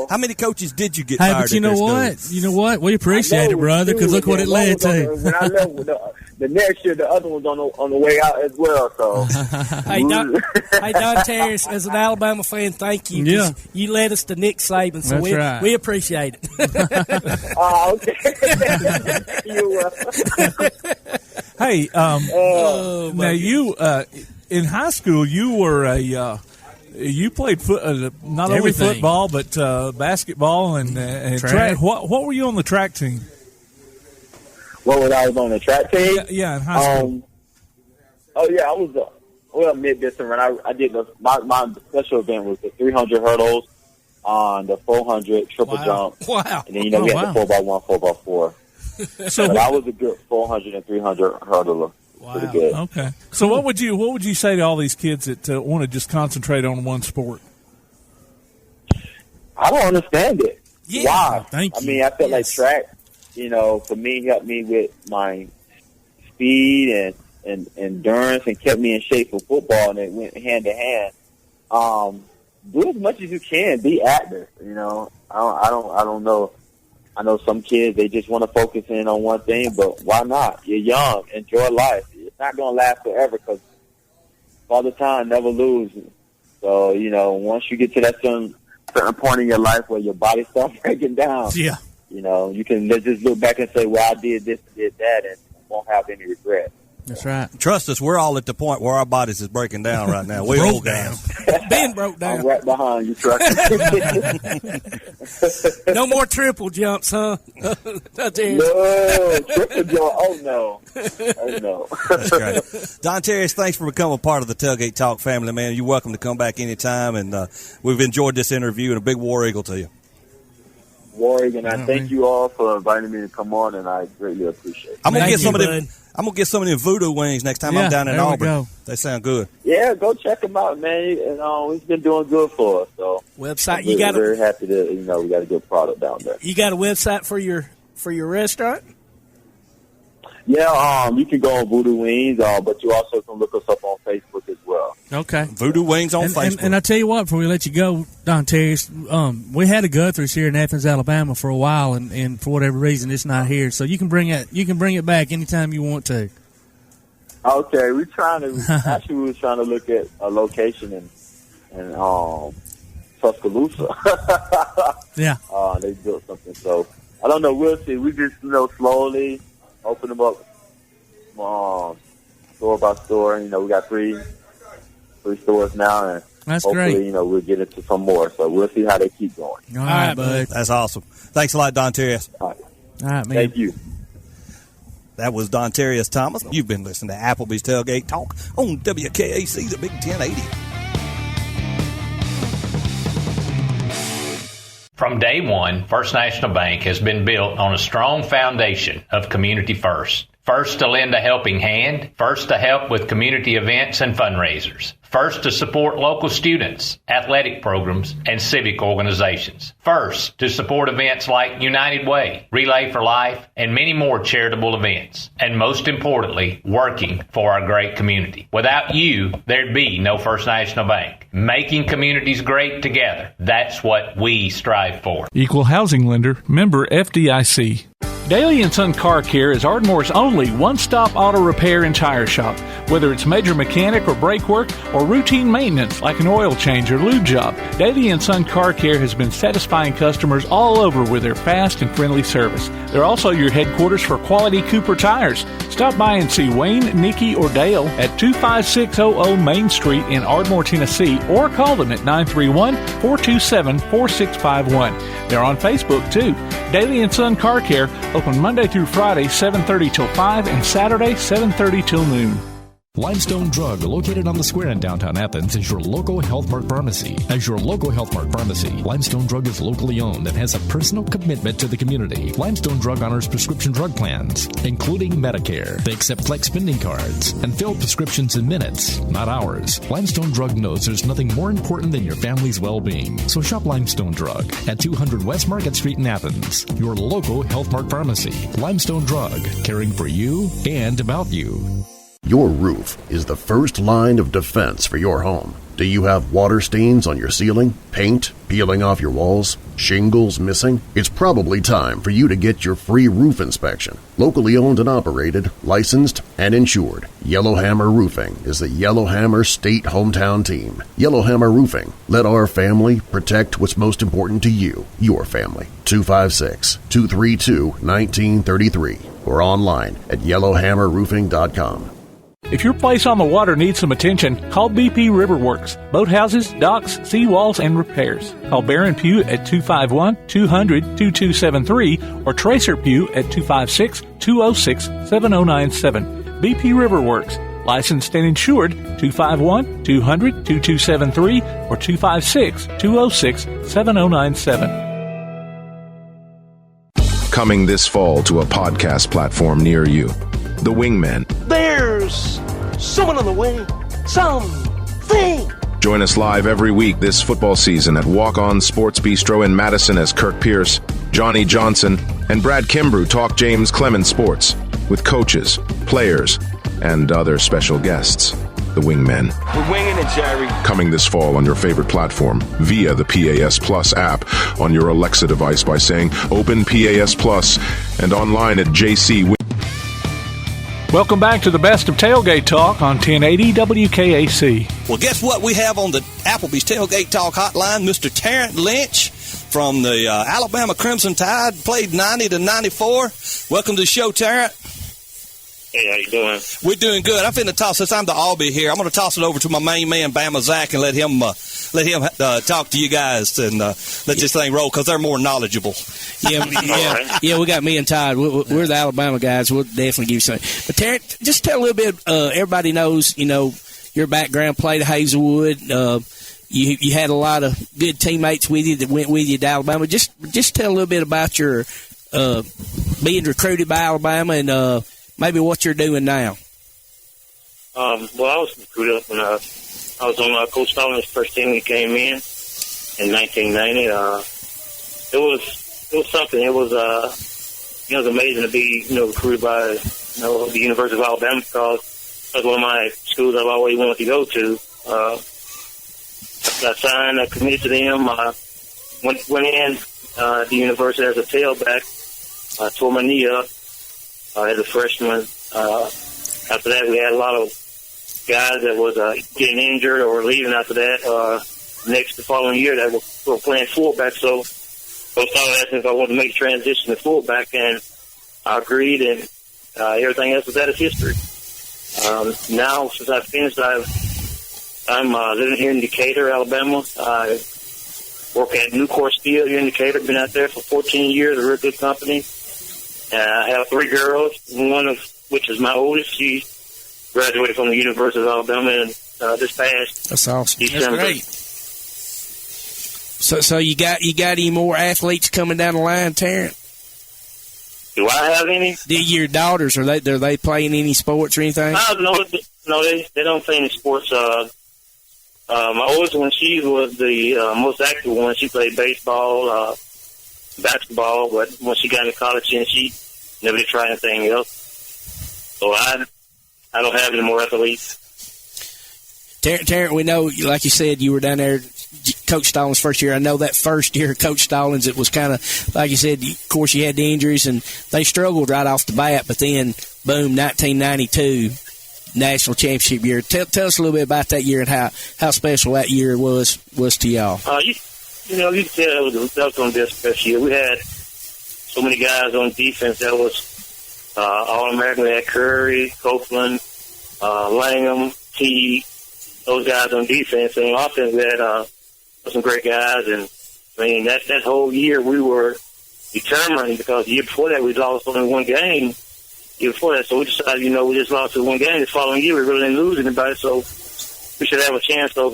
How many coaches did you get fired? Hey, but you know what? You know what? We appreciate it, brother, because look what it led to. When I left, the next year, the other one's on the way out as well. So, hey, Dontarrious, as an Alabama fan, thank you. Yeah. You led us to Nick Saban, so we appreciate it. Okay. You're welcome. Hey, now you in high school you were you played not only football but basketball and track. What were you on the track team? What was I on the track team? Yeah, in high school. I was mid-distance run. I did my special event was the 300 hurdles on the 400 triple jump. Wow. And then, we had the 4x1, 4x4. So I was a good 400 and 300 hurdler. pretty good. Okay. So what would you say to all these kids that want to just concentrate on one sport? I don't understand it. Yeah. Why? Thank you. I mean, I feel like track, for me, helped me with my speed and endurance and kept me in shape for football, and it went hand to hand. Do as much as you can. Be active. I don't know. I know some kids, they just want to focus in on one thing, but why not? You're young. Enjoy life. It's not going to last forever because Father Time never loses. So, once you get to that certain point in your life where your body starts breaking down, you can just look back and say, well, I did this and did that, and won't have any regret. That's right. Trust us, we're all at the point where our bodies is breaking down right now. We all down. Ben broke down. I'm right behind you, truck. No more triple jumps, huh? No, triple jump. Oh, no. That's great. Dontarrious, thanks for becoming a part of the Tailgate Talk family, man. You're welcome to come back anytime, and we've enjoyed this interview, and a big War Eagle to you. War Eagle, and I thank you all for inviting me to come on, and I greatly appreciate it. I'm gonna get some of them voodoo wings next time I'm down in Auburn. They sound good. Yeah, go check them out, man. And he's been doing good for us. So website, we're very happy to we got a good product down there. You got a website for your restaurant? Yeah, you can go on Voodoo Wings, but you also can look us up on Facebook as well. Okay. Voodoo Wings on Facebook. And I tell you what, before we let you go, Dontarrious, we had a Guthrie's here in Athens, Alabama for a while, and for whatever reason, it's not here. So you can bring it back anytime you want to. Okay, we were trying to look at a location in Tuscaloosa. Yeah. They built something, so I don't know. We'll see. We just slowly open them up, store by store. We got three stores now, and that's hopefully, great. We'll get into some more. So we'll see how they keep going. All right, bud. That's awesome. Thanks a lot, Dontarrious. All right, man. Thank you. That was Dontarrious Thomas. You've been listening to Applebee's Tailgate Talk on WKAC, the Big 1080. From day one, First National Bank has been built on a strong foundation of community first. First to lend a helping hand, first to help with community events and fundraisers, first to support local students, athletic programs, and civic organizations, first to support events like United Way, Relay for Life, and many more charitable events, and most importantly, working for our great community. Without you, there'd be no First National Bank. Making communities great together, that's what we strive for. Equal housing lender, member FDIC. Daly & Son Car Care is Ardmore's only one-stop auto repair and tire shop. Whether it's major mechanic or brake work or routine maintenance like an oil change or lube job, Daly & Son Car Care has been satisfying customers all over with their fast and friendly service. They're also your headquarters for quality Cooper tires. Stop by and see Wayne, Nikki, or Dale at 25600 Main Street in Ardmore, Tennessee, or call them at 931-427-4651. They're on Facebook, too. Daly & Son Car Care, open Monday through Friday, 7:30 till 5, and Saturday, 7:30 till noon. Limestone Drug, located on the square in downtown Athens, is your local Health Mart pharmacy. As your local Health Mart pharmacy, Limestone Drug is locally owned and has a personal commitment to the community. Limestone Drug honors prescription drug plans, including Medicare. They accept flex spending cards and fill prescriptions in minutes, not hours. Limestone Drug knows there's nothing more important than your family's well-being. So shop Limestone Drug at 200 West Market Street in Athens, your local Health Mart pharmacy. Limestone Drug, caring for you and about you. Your roof is the first line of defense for your home. Do you have water stains on your ceiling, paint peeling off your walls, shingles missing? It's probably time for you to get your free roof inspection. Locally owned and operated, licensed, and insured, Yellowhammer Roofing is the Yellowhammer State Hometown Team. Yellowhammer Roofing. Let our family protect what's most important to you, your family. 256-232-1933 or online at yellowhammerroofing.com. If your place on the water needs some attention, call BP Riverworks. Boathouses, docks, seawalls, and repairs. Call Baron Pugh at 251-200-2273 or Tracer Pugh at 256-206-7097. BP Riverworks. Licensed and insured, 251-200-2273 or 256-206-7097. Coming this fall to a podcast platform near you. The Wingmen. There's There's someone on the way. Something. Join us live every week this football season at Walk On Sports Bistro in Madison as Kirk Pierce, Johnny Johnson, and Brad Kimbrough talk James Clemens sports with coaches, players, and other special guests, the Wingmen. We're winging it, Jerry. Coming this fall on your favorite platform via the PAS Plus app on your Alexa device by saying Open PAS Plus and online at JC. Welcome back to the best of Tailgate Talk on 1080 WKAC. Well, guess what we have on the Applebee's Tailgate Talk hotline? Mr. Tarrant Lynch from the Alabama Crimson Tide, played 90 to 94. Welcome to the show, Tarrant. Hey, how you doing? We're doing good. I'm finna toss, since I'm the Albie here, I'm going to toss it over to my main man, Bama Zach, and let him talk to you guys and let this thing roll because they're more knowledgeable. Yeah, we got me and Todd. We're the Alabama guys. We'll definitely give you something. But, Tarrant, just tell a little bit. Everybody knows, your background, played at Hazelwood. You had a lot of good teammates with you that went with you to Alabama. Just tell a little bit about your being recruited by Alabama and maybe what you're doing now. Well, I was recruited up when I was on Coach Stalin's first team. He came in 1990. It was something. It was amazing to be recruited by the University of Alabama because that's one of my schools I've always wanted to go to. I signed, I committed to them. Went in the university as a tailback. I tore my knee up as a freshman. After that, we had a lot of guys that was getting injured or leaving after that. The following year, that were playing fullback. So I started asking if I wanted to make a transition to fullback, and I agreed, and everything else was that is history. Now, since I've finished, I'm living here in Decatur, Alabama. I work at Nucor Steel here in Decatur. Been out there for 14 years, a real good company. I have 3 girls, one of which is my oldest. She graduated from the University of Alabama in this past That's awesome. December. That's great. So you got any more athletes coming down the line, Tarrant? Do I have any? Your daughters, are they playing any sports or anything? No, they don't play any sports. My oldest one, she was the most active one. She played baseball, basketball, but when she got into college, she never did try anything else. So I don't have any more athletes. Tarrant, we know, like you said, you were down there, Coach Stallings' first year. I know that first year, Coach Stallings, it was kind of, like you said, of course, you had the injuries, and they struggled right off the bat, but then, boom, 1992, national championship year. Tell us a little bit about that year and how special that year was to y'all. You can tell that was going to be a special year. We had so many guys on defense that was All-American. We had Curry, Copeland, Langham, T. Those guys on defense. And on offense, we had some great guys. And, that whole year we were determined because the year before that we lost only one game. Year before that, so we decided, we just lost one game. The following year we really didn't lose anybody, so we should have a chance of,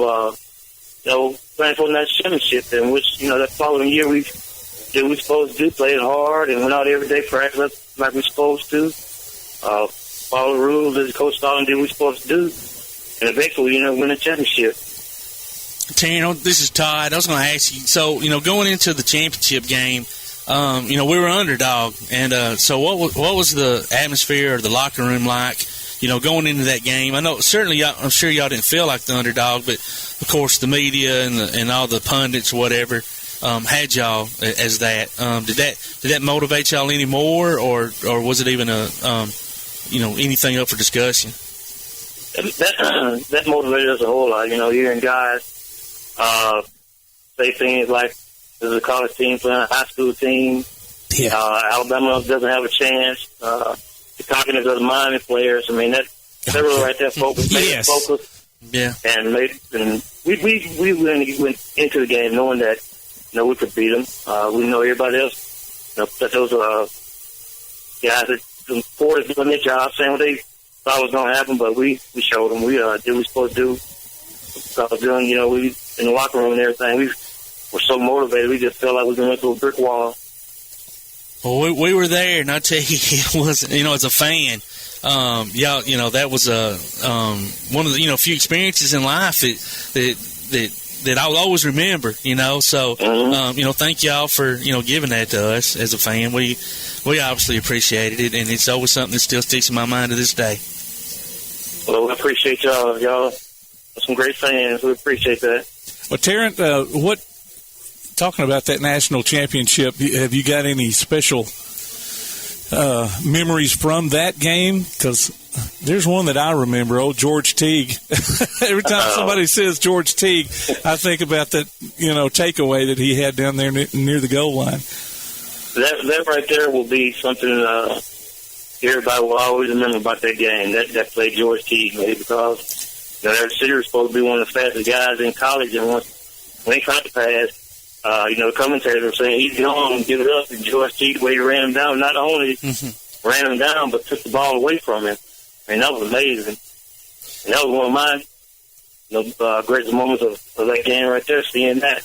playing for the national championship. And which, that following year we did what we supposed to do, played hard, and went out every day, practice like we supposed to. Follow the rules as Coach Stalin did what we supposed to do. And eventually, win a championship. Tarrant, this is Todd. I was going to ask you, so, going into the championship game, we were underdog. And so what was the atmosphere or the locker room like, going into that game? I know certainly I'm sure y'all didn't feel like the underdog, but, of course, the media and all the pundits or whatever had y'all as that. Did that motivate y'all any more, or was it even anything up for discussion? That motivated us a whole lot. Hearing guys say things like, "This is a college team playing a high school team. Yeah. Alabama doesn't have a chance." The cockiness of the Miami players. That really right there focus. Yes. Focus. Yeah. And we went into the game knowing that we could beat them. We know everybody else. That those guys that the Ford is doing their job, saying what they thought was going to happen, but we showed them. We did what we were supposed to do. Because we in the locker room and everything, we were so motivated. We just felt like we were going through a brick wall. Well, we were there, and I tell you, it wasn't. As a fan, y'all, that was one of the few experiences in life that I'll always remember. So thank y'all for giving that to us as a fan. We obviously appreciated it, and it's always something that still sticks in my mind to this day. Well, we appreciate y'all. Y'all are some great fans. We appreciate that. Well, Tarrant, talking about that national championship, have you got any special memories from that game? Because there's one that I remember, old George Teague. Every time somebody says George Teague, I think about that, takeaway that he had down there near the goal line. That right there will be something everybody will always remember about that game. That played George Teague, maybe, because that receiver was supposed to be one of the fastest guys in college, and when he caught the pass, the commentators were saying he's gone, give it up, and George Teague, the way he ran him down, not only ran him down, but took the ball away from him. And that was amazing. And that was one of my greatest moments of that game right there, seeing that.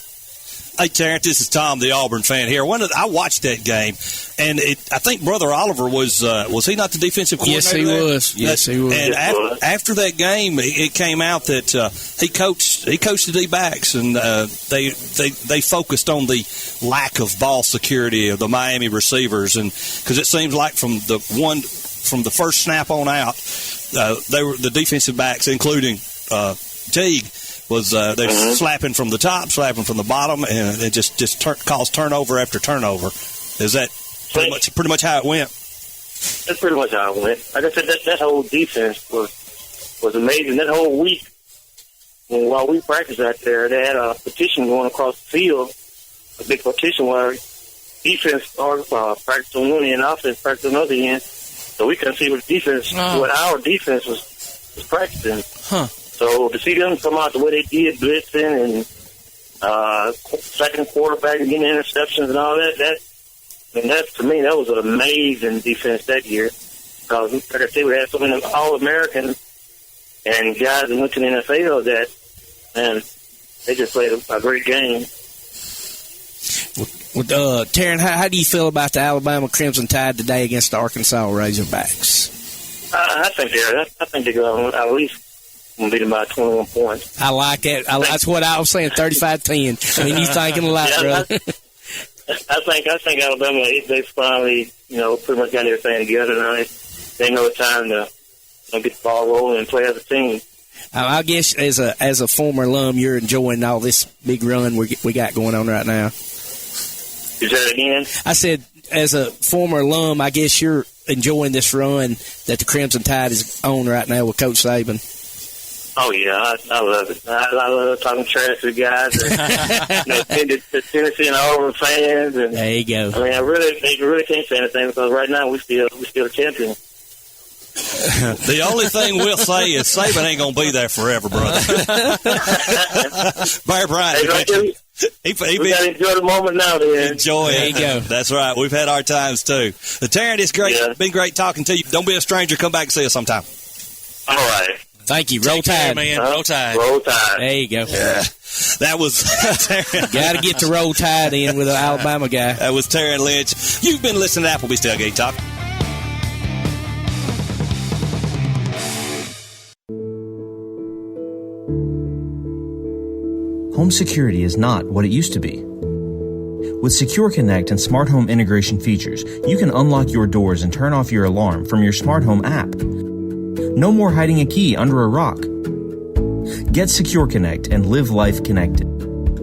Hey, Tarrant, this is Tom, the Auburn fan here. I watched that game, and I think Brother Oliver was he not the defensive coordinator? Yes, he was. And after that game, it came out that he coached the D-backs, and they focused on the lack of ball security of the Miami receivers, and because it seems like from the first snap on out, they were the defensive backs, including Teague. Was they slapping from the top, slapping from the bottom, and it just caused turnover after turnover. Is that pretty much how it went? That's pretty much how it went. Like I said, that whole defense was amazing. That whole week, while we practiced out there, they had a petition going across the field, a big petition where defense practiced on one end, offense practiced on the other end, so we couldn't see what our defense was practicing. Huh. So to see them come out the way they did, blitzing and second quarterback and getting interceptions and all that to me, that was an amazing defense that year. Because, like I said, we had so many All-Americans and guys that went to the NFL that, man, they just played a great game. Well, Tarrant, how do you feel about the Alabama Crimson Tide today against the Arkansas Razorbacks? I think they're going to at least beat them by 21 points. I like that. That's what I was saying, 35-10. I mean, you're thinking a lot, brother. I think Alabama, they finally, pretty much got everything together now. They know it's time to get the ball rolling and play as a team. I guess as a former alum, you're enjoying all this big run we got going on right now. You said it again? I said, as a former alum, I guess you're enjoying this run that the Crimson Tide is on right now with Coach Saban. Oh, yeah, I love it. I love talking trash to the guys. And, the Tennessee and Auburn fans. And, there you go. I mean, they really can't say anything because right now we still a champion. The only thing we'll say is Saban ain't going to be there forever, brother. Bear Bryant. We got to enjoy the moment now, then. Enjoy it. There you go. That's right. We've had our times, too. The Tarrant, it's great. Yeah. Been great talking to you. Don't be a stranger. Come back and see us sometime. All right. Thank you. Roll Tide, man. Roll Tide. Roll Tide. There you go. Yeah. That was got to get the Roll Tide in with an Alabama guy. That was Tarrant Lynch. You've been listening to Applebee's Tailgate Talk. Home security is not what it used to be. With Secure Connect and smart home integration features, you can unlock your doors and turn off your alarm from your smart home app. No more hiding a key under a rock. Get Secure Connect and live life connected.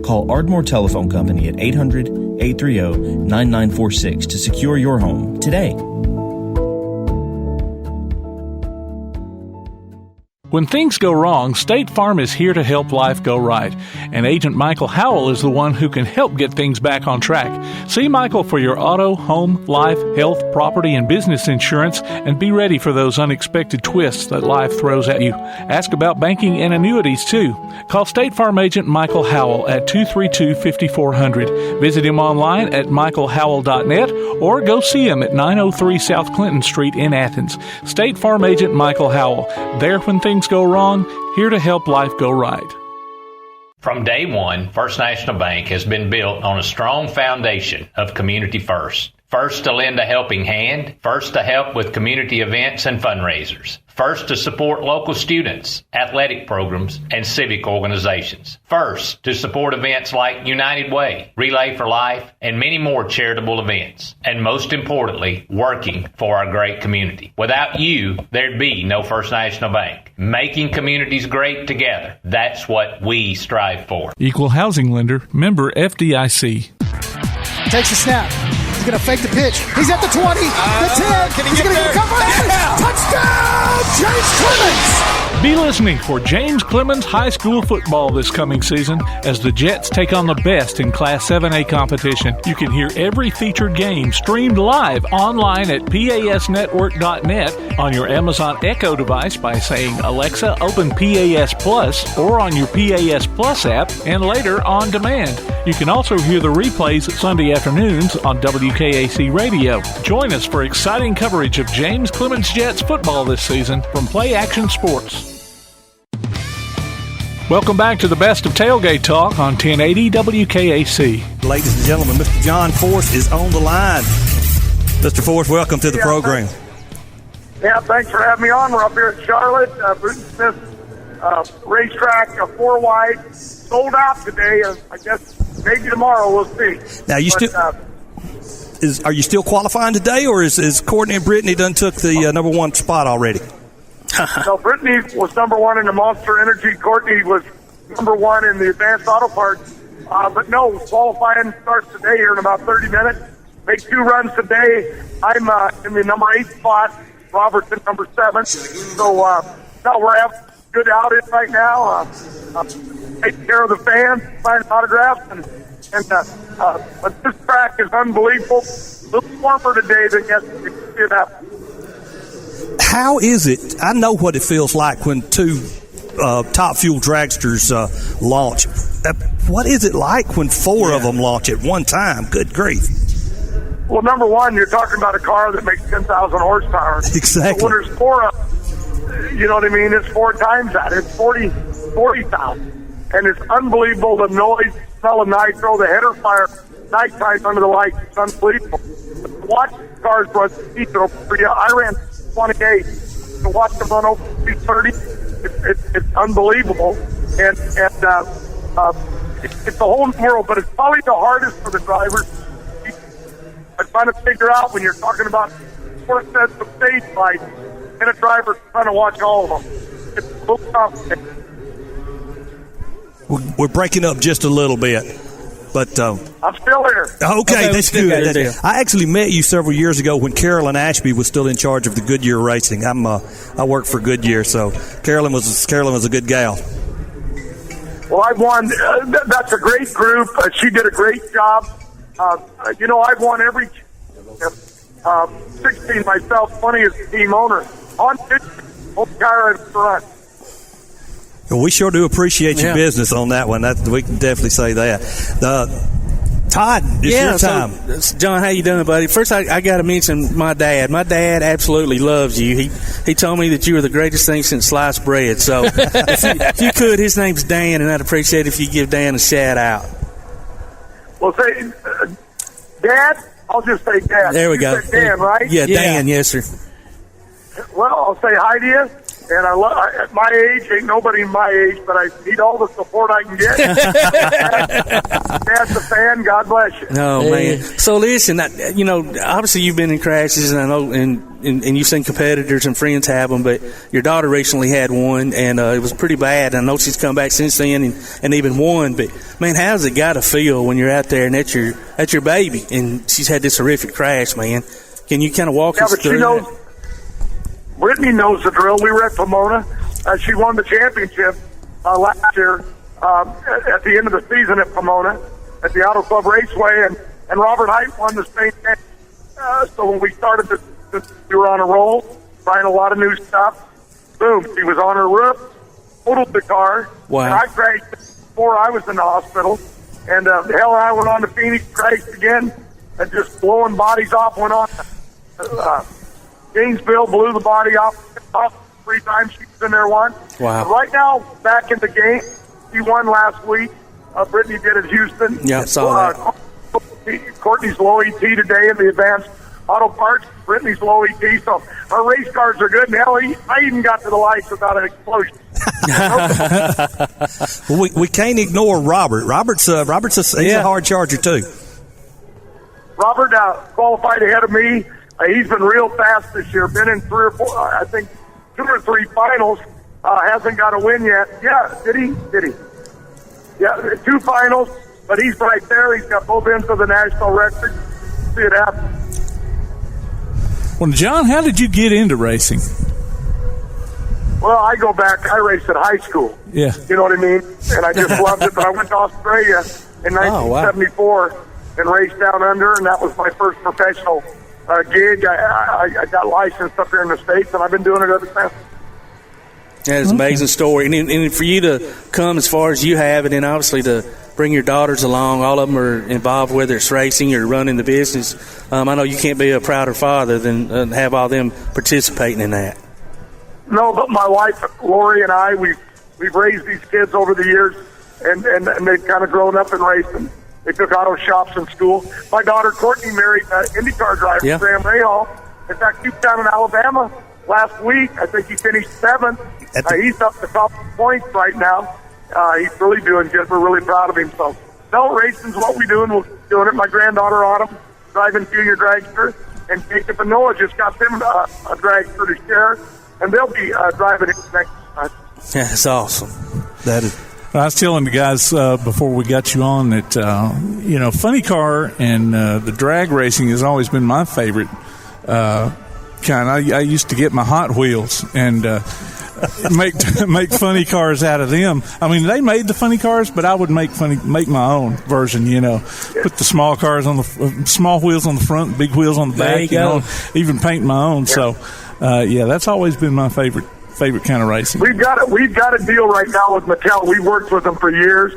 Call Ardmore Telephone Company at 800-830-9946 to secure your home today. When things go wrong, State Farm is here to help life go right. And Agent Michael Howell is the one who can help get things back on track. See Michael for your auto, home, life, health, property, and business insurance, and be ready for those unexpected twists that life throws at you. Ask about banking and annuities, too. Call State Farm Agent Michael Howell at 232-5400. Visit him online at michaelhowell.net or go see him at 903 South Clinton Street in Athens. State Farm Agent Michael Howell. There when things go wrong, here to help life go right. From day one, First National Bank has been built on a strong foundation of community first. First to lend a helping hand. First to help with community events and fundraisers. First to support local students, athletic programs, and civic organizations. First to support events like United Way, Relay for Life, and many more charitable events. And most importantly, working for our great community. Without you, there'd be no First National Bank. Making communities great together. That's what we strive for. Equal housing lender, member FDIC. Takes a snap. He's going to fake the pitch. He's at the 20, the 10. He's going to get a cover. Yeah. Touchdown, James Clemens! Be listening for James Clemens High School football this coming season as the Jets take on the best in Class 7A competition. You can hear every featured game streamed live online at PASnetwork.net, on your Amazon Echo device by saying, Alexa, open PAS Plus, or on your PAS Plus app, and later on demand. You can also hear the replays Sunday afternoons on WKAC Radio. Join us for exciting coverage of James Clemens Jets football this season from Play Action Sports. Welcome back to the best of Tailgate Talk on 1080 WKAC. Ladies and gentlemen, Mr. John Force is on the line. Mr. Force, welcome to the program. Yeah, thanks for having me on. We're up here at Charlotte, Bruton Smith racetrack, 4 wide, sold out today. I guess maybe tomorrow we'll see. Now, are you still qualifying today, or is Courtney and Brittany done took the number one spot already? No, Brittany was number one in the Monster Energy. Courtney was number one in the Advanced Auto Parts. But no, qualifying starts today here in about 30 minutes. Make 2 runs today. I'm in the number 8 spot. Robert's in number 7. So, no, we're having a good outing right now. Taking care of the fans, signing autographs, but this track is unbelievable. A little warmer today than yesterday. How is it? I know what it feels like when 2 Top Fuel dragsters launch. What is it like when 4 of them launch at one time? Good grief. Well, number one, you're talking about a car that makes 10,000 horsepower. Exactly. So when there's 4 of them, you know what I mean? It's 4 times that. It's 40,000. And it's unbelievable, the noise, smell of nitro, the header fire, nighttime under the lights. It's unbelievable. Watch cars run speed over. I ran 28. To watch them run over 230, it's unbelievable. And it's a whole new world, but it's probably the hardest for the drivers. I'm trying to figure out when you're talking about 4 sets of stage lights and a driver trying to watch all of them. It's a little complicated. We're breaking up just a little bit. But I'm still here. Okay, that's good. I actually met you several years ago when Carolyn Ashby was still in charge of the Goodyear Racing. I work for Goodyear, so Carolyn was a good gal. Well, I won. That's a great group. She did a great job. I've won every 16 myself. 20 as the team owner on 50. Whole car in front. Well, we sure do appreciate your business on that one. We can definitely say that. Todd, it's your time. So, John, how you doing, buddy? First, I got to mention my dad. My dad absolutely loves you. He told me that you were the greatest thing since sliced bread. So if you could, his name's Dan, and I'd appreciate it if you give Dan a shout out. Well, say, Dad? I'll just say Dad. There we go. You said Dan, right? Yeah, Dan, yes, sir. Well, I'll say hi to you. And at my age, ain't nobody my age, but I need all the support I can get. Dad's a fan. God bless you. Oh, man. So, listen, obviously you've been in crashes, and I know, and you've seen competitors and friends have them, but your daughter recently had one, and it was pretty bad. I know she's come back since then and even won, but, man, how's it got to feel when you're out there and that's your baby, and she's had this horrific crash, man? Can you kind of walk us through that? Brittany knows the drill. We were at Pomona. She won the championship last year at the end of the season at Pomona at the Auto Club Raceway, and Robert Height won the state game. So when we started we were on a roll, trying a lot of new stuff. Boom, she was on her roof, totaled the car. Wow. And I crashed before I was in the hospital. And hell, I went on to Phoenix, crashed again, and just blowing bodies off, went on Gainesville, blew the body off 3 times. She was in there once. Wow. Right now, back in the game, she won last week. Brittany did at Houston. Yeah, saw that. Courtney's low ET today in the advanced auto parts. Brittany's low ET. So our race cars are good. And hell, I even got to the lights without an explosion. Well, we can't ignore Robert. He's a hard charger too. Robert qualified ahead of me. He's been real fast this year. Been in 3 or 4, I think 2 or 3 finals. Hasn't got a win yet. Yeah, did he? Yeah, 2 finals. But he's right there. He's got both ends of the national record. See it happen. Well, John, how did you get into racing? Well, I go back. I raced at high school. Yeah. You know what I mean? And I just loved it. But I went to Australia in 1974 and raced down under, and that was my first professional gig. I got licensed up here in the States, and I've been doing it ever since. That is an amazing story. And for you to come as far as you have, and then obviously to bring your daughters along, all of them are involved, whether it's racing or running the business. I know you can't be a prouder father than have all them participating in that. No, but my wife, Lori, and I, we've raised these kids over the years, and they've kind of grown up in racing. They took auto shops in school. My daughter, Courtney, married an IndyCar driver, Graham Rahal. In fact, he was down in Alabama last week. I think he finished 7th. He's up the top points right now. He's really doing good. We're really proud of him. So, no, racing's what we do, and we're doing it. My granddaughter, Autumn, driving junior dragster, and Jacob and Noah just got them a dragster to share, and they'll be driving it next time. Yeah, that's awesome. That is. I was telling the guys before we got you on that, funny car and the drag racing has always been my favorite kind. I used to get my Hot Wheels and make funny cars out of them. I mean, they made the funny cars, but I would make my own version. Put the small cars on the small wheels on the front, big wheels on the back. Even paint my own. Yeah. So, that's always been my favorite kind of racing. We've got a deal right now with Mattel. We've worked with them for years.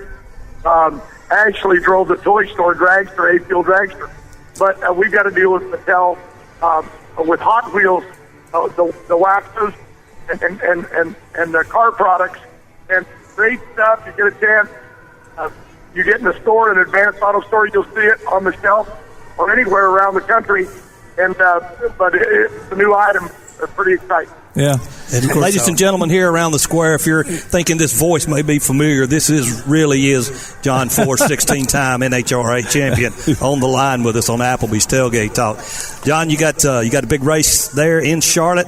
Actually drove the toy store dragster, A-Field dragster, but we've got a deal with Mattel with Hot Wheels, the waxes and the car products, and great stuff. You get a chance. You get in the store, an Advanced Auto Store, you'll see it on the shelf or anywhere around the country. And but it's a new item. It's pretty exciting. Yeah. And ladies and gentlemen here around the square, if you're thinking this voice may be familiar, this really is John Ford, 16-time NHRA champion, on the line with us on Applebee's Tailgate Talk. John, you got a big race there in Charlotte.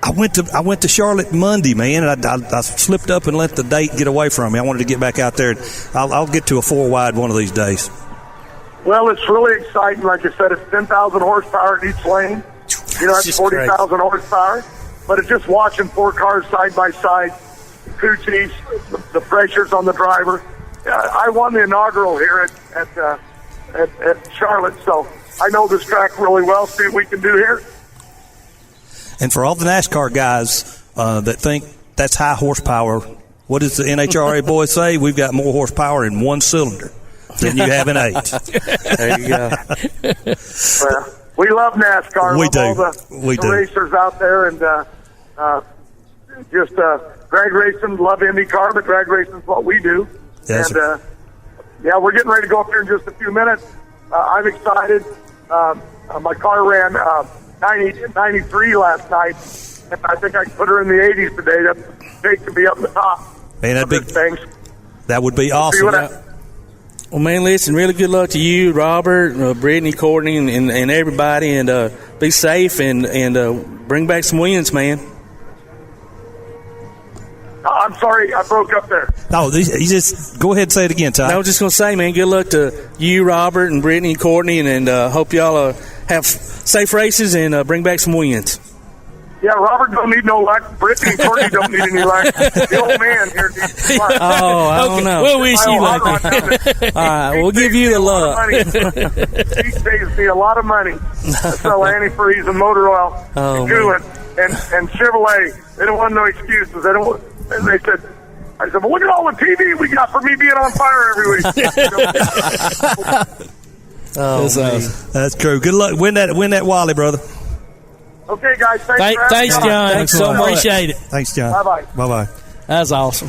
I went to Charlotte Monday, man, and I slipped up and let the date get away from me. I wanted to get back out there. I'll get to a 4-wide one of these days. Well, it's really exciting. Like I said, it's 10,000 horsepower in each lane. That's 40,000 horsepower. But it's just watching 4 cars side by side, crew chiefs, the pressures on the driver. I won the inaugural here at Charlotte, so I know this track really well. See what we can do here. And for all the NASCAR guys that think that's high horsepower, what does the NHRA boys say? We've got more horsepower in one cylinder than you have in 8. There you go. Well, we love NASCAR. We do. All the racers out there, and drag racing. Love IndyCar, but drag racing is what we do. Yes, and we're getting ready to go up there in just a few minutes. I'm excited. My car ran 93 last night, and I think I can put her in the 80s today. That's big to be up in the top. Man, that would be awesome. Well, man, listen, really good luck to you, Robert, Brittany, Courtney, and everybody, and be safe and bring back some wins, man. I'm sorry, I broke up there. No, you just go ahead and say it again, Ty. I was just going to say, man, good luck to you, Robert, and Brittany and Courtney, and hope y'all have safe races and bring back some wins. Yeah, Robert don't need no luck. Brittany and Courtney don't need any luck. The old man here needs luck. Oh, I don't know. We'll wish you luck. All right, we'll give you the luck. He saves me a lot of money to sell antifreeze and motor oil and coolant and Chevrolet. They don't want no excuses. They said, well, look at all the TV we got for me being on fire every week. That's true. Good luck. Win that Wally, brother. Okay, guys. Thanks, John. Thanks so much. Appreciate it. Thanks, John. Bye-bye. Bye-bye. That's awesome.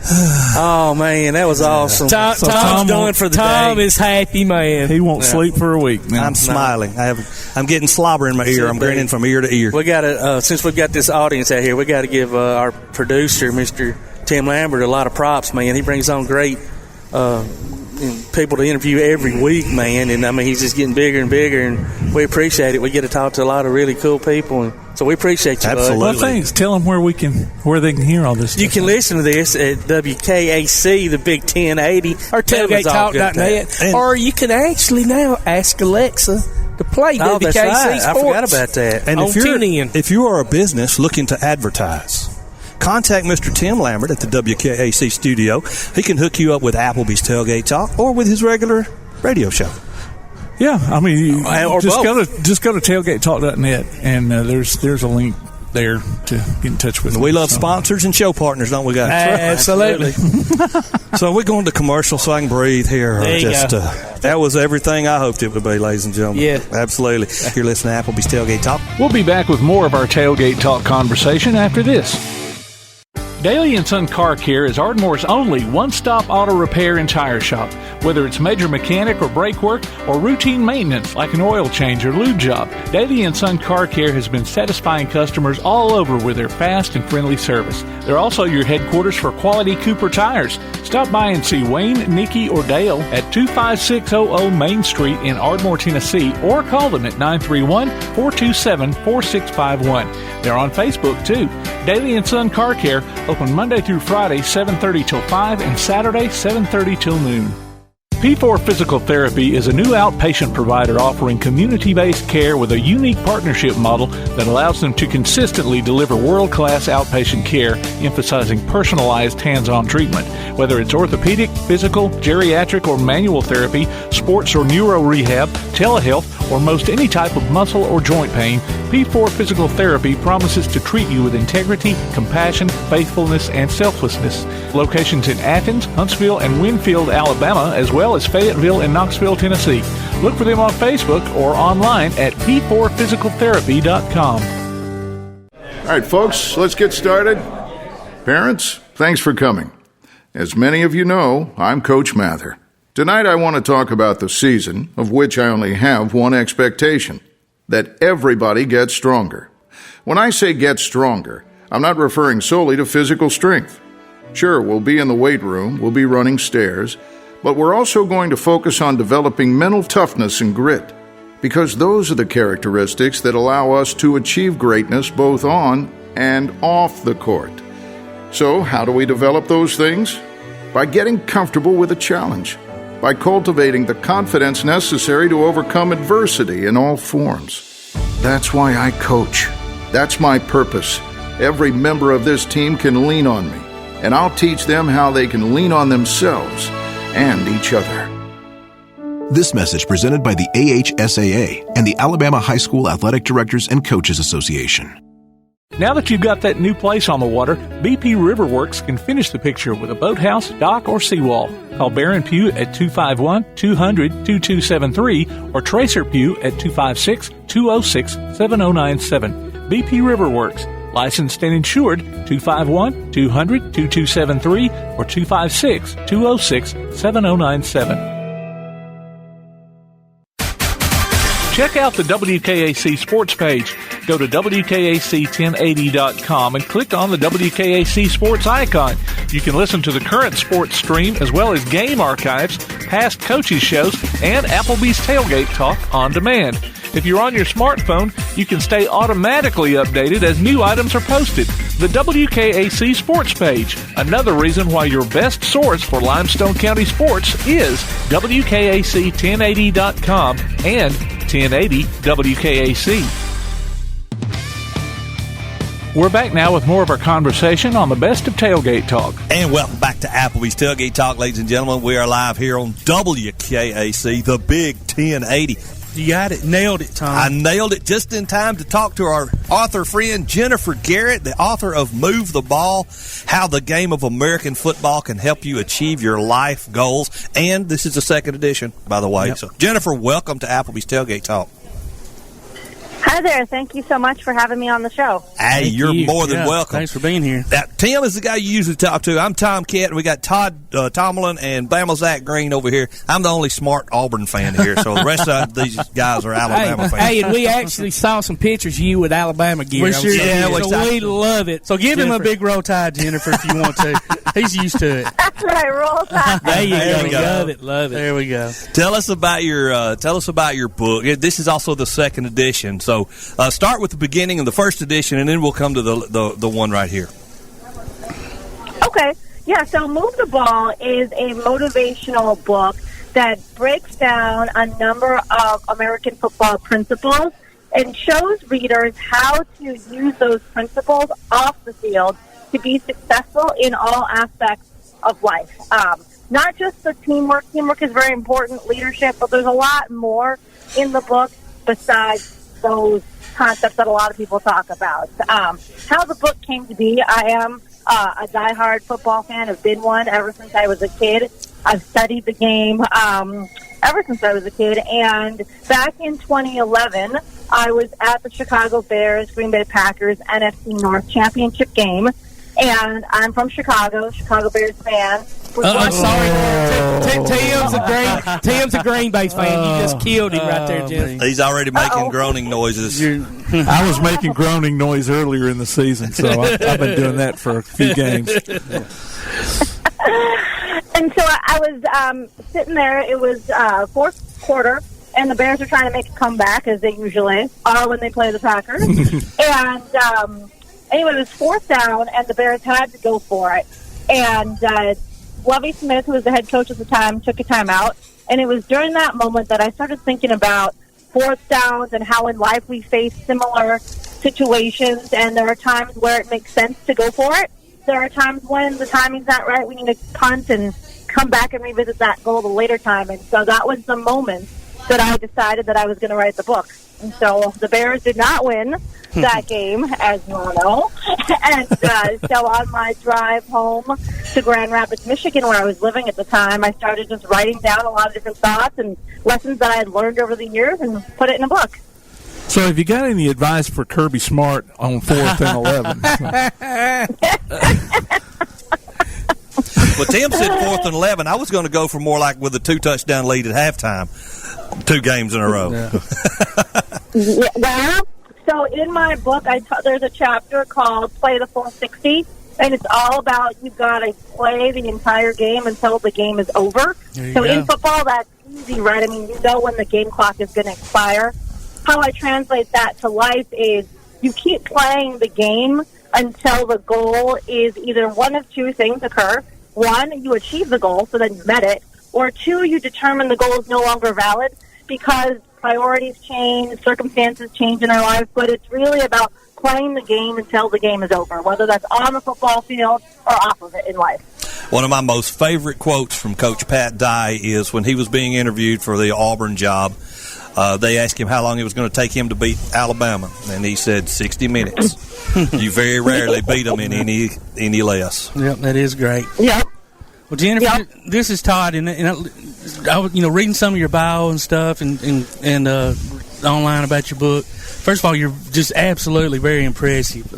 Oh, man, that was awesome. Tom's done for the day. Tom is happy, man. He won't sleep for a week, man. I'm smiling. I'm getting slobber in my ear. I'm grinning from ear to ear. We got to, since we've got this audience out here, we got to give our producer, Mr. Tim Lambert, a lot of props, man. He brings on great people to interview every week, man. And, I mean, he's just getting bigger and bigger, and we appreciate it. We get to talk to a lot of really cool people, and so we appreciate you, Absolutely. bud. Well, thanks. Tell them where they can hear all this stuff. You can listen to this at WKAC, the Big 1080, or TailgateTalk.net, or you can actually now ask Alexa to play WKAC that's right. Sports. I forgot about that. And on TuneIn. if you are a business looking to advertise, contact Mr. Tim Lambert at the WKAC studio. He can hook you up with Applebee's Tailgate Talk or with his regular radio show. Yeah, I mean, or just both. go to tailgatetalk.net, and there's a link there to get in touch with. We love sponsors and show partners, don't we, guys? Absolutely. So we're going to commercial so I can breathe here. There you go. That was everything I hoped it would be, ladies and gentlemen. Yeah. Absolutely. You're listening to Applebee's Tailgate Talk. We'll be back with more of our Tailgate Talk conversation after this. Daly & Son Car Care is Ardmore's only one-stop auto repair and tire shop. Whether it's major mechanic or brake work or routine maintenance like an oil change or lube job, Daly & Son Car Care has been satisfying customers all over with their fast and friendly service. They're also your headquarters for quality Cooper tires. Stop by and see Wayne, Nikki, or Dale at 25600 Main Street in Ardmore, Tennessee, or call them at 931-427-4651. They're on Facebook, too. Daly & Son Car Care, open Monday through Friday, 7:30 till 5, and Saturday, 7:30 till noon. P4 Physical Therapy is a new outpatient provider offering community-based care with a unique partnership model that allows them to consistently deliver world-class outpatient care, emphasizing personalized hands-on treatment. Whether it's orthopedic, physical, geriatric, or manual therapy, sports or neuro rehab, telehealth, or most any type of muscle or joint pain, P4 Physical Therapy promises to treat you with integrity, compassion, faithfulness, and selflessness. Locations in Athens, Huntsville, and Winfield, Alabama, as well as Fayetteville and Knoxville, Tennessee. Look for them on Facebook or online at p4physicaltherapy.com. All right, folks, let's get started. Parents, thanks for coming. As many of you know, I'm Coach Mather. Tonight I want to talk about the season, of which I only have one expectation, that everybody gets stronger. When I say get stronger, I'm not referring solely to physical strength. Sure, we'll be in the weight room, we'll be running stairs, but we're also going to focus on developing mental toughness and grit, because those are the characteristics that allow us to achieve greatness both on and off the court. So, how do we develop those things? By getting comfortable with a challenge, by cultivating the confidence necessary to overcome adversity in all forms. That's why I coach. That's my purpose. Every member of this team can lean on me, and I'll teach them how they can lean on themselves and each other. This message presented by the AHSAA and the Alabama High School Athletic Directors and Coaches Association. Now that you've got that new place on the water, BP Riverworks can finish the picture with a boathouse, dock, or seawall. Call Barron Pugh at 251-200-2273 or Tracer Pugh at 256-206-7097. BP Riverworks, licensed and insured, 251-200-2273 or 256-206-7097. Check out the WKAC sports page. Go to WKAC1080.com and click on the WKAC sports icon. You can listen to the current sports stream as well as game archives, past coaches shows, and Applebee's Tailgate Talk on demand. If you're on your smartphone, you can stay automatically updated as new items are posted. The WKAC sports page, another reason why your best source for Limestone County sports is WKAC1080.com and 1080 WKAC. We're back now with more of our conversation on the best of Tailgate Talk. And welcome back to Applebee's Tailgate Talk, ladies and gentlemen. We are live here on WKAC, the Big 1080. You got it. Nailed it, Tom. I nailed it just in time to talk to our author friend, Jennifer Garrett, the author of Move the Ball, How the Game of American Football Can Help You Achieve Your Life Goals. And this is the second edition, by the way. Yep. So, Jennifer, welcome to Applebee's Tailgate Talk. Hi there. Thank you so much for having me on the show. Hey, you're more than welcome. Thanks for being here. Now, Tim is the guy you usually talk to. I'm Tom Kett, and we got Todd Tomlin and Bama Zach Green over here. I'm the only smart Auburn fan here, so the rest of these guys are Alabama fans. Hey, and we actually saw some pictures of you with Alabama gear. We sure did. So we love it. So give him a big roll tide, Jennifer, if you want to. He's used to it. That's right, roll tide. There you go. Love it. There we go. Tell us about your book. This is also the second edition. So start with the beginning of the first edition, and then we'll come to the one right here. Okay. Yeah, so Move the Ball is a motivational book that breaks down a number of American football principles and shows readers how to use those principles off the field to be successful in all aspects of life. Not just the teamwork. Teamwork is very important, leadership, but there's a lot more in the book besides those concepts that a lot of people talk about. How the book came to be, I am a diehard football fan. I've been one ever since I was a kid. I've studied the game ever since I was a kid. And back in 2011, I was at the Chicago Bears, Green Bay Packers NFC North Championship game. And I'm from Chicago Bears fan. I'm sorry. Tim's a Green Bay fan. You just killed him right there, Jim. He's already making groaning noises. I was making groaning noise earlier in the season, so I've been doing that for a few games. And so I was sitting there. It was fourth quarter, and the Bears are trying to make a comeback, as they usually are when they play the Packers. And anyway, it was fourth down, and the Bears had to go for it. And Lovie Smith, who was the head coach at the time, took a timeout. And it was during that moment that I started thinking about fourth downs and how in life we face similar situations. And there are times where it makes sense to go for it. There are times when the timing's not right. We need to punt and come back and revisit that goal at a later time. And so that was the moment that I decided that I was going to write the book. And so the Bears did not win that game, as you all know. And so on my drive home to Grand Rapids, Michigan, where I was living at the time, I started just writing down a lot of different thoughts and lessons that I had learned over the years and put it in a book. So have you got any advice for Kirby Smart on 4th and 11? Well, Tim said 4th and 11. I was going to go for more like with a 2-touchdown lead at halftime. 2 games in a row. Yeah, well, so in my book, there's a chapter called Play the Full 60, and it's all about you've got to play the entire game until the game is over. So in football, that's easy, right? I mean, you know when the game clock is going to expire. How I translate that to life is you keep playing the game until the goal is either one of two things occur. One, you achieve the goal, so then you met it. Or 2, you determine the goal is no longer valid because priorities change, circumstances change in our life, but it's really about playing the game until the game is over, whether that's on the football field or off of it in life. One of my most favorite quotes from Coach Pat Dye is when he was being interviewed for the Auburn job. They asked him how long it was going to take him to beat Alabama, and he said 60 minutes. You very rarely beat them in any less. Yep, that is great. Yep. Well, Jennifer, this is Todd, and I was, reading some of your bio and stuff, and online about your book. First of all, you're just absolutely very impressive.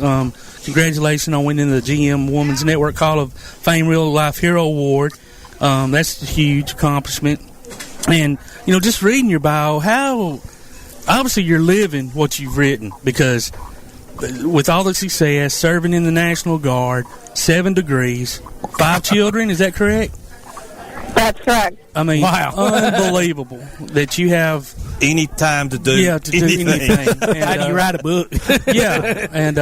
Congratulations on winning the GM Women's Network Hall of Fame Real Life Hero Award. That's a huge accomplishment. And just reading your bio, how obviously you're living what you've written, because with all the success, serving in the National Guard, 7 degrees, 5 children, is that correct? That's correct. I mean, wow. Unbelievable that you have any time to do anything. And, how do you write a book? Yeah, and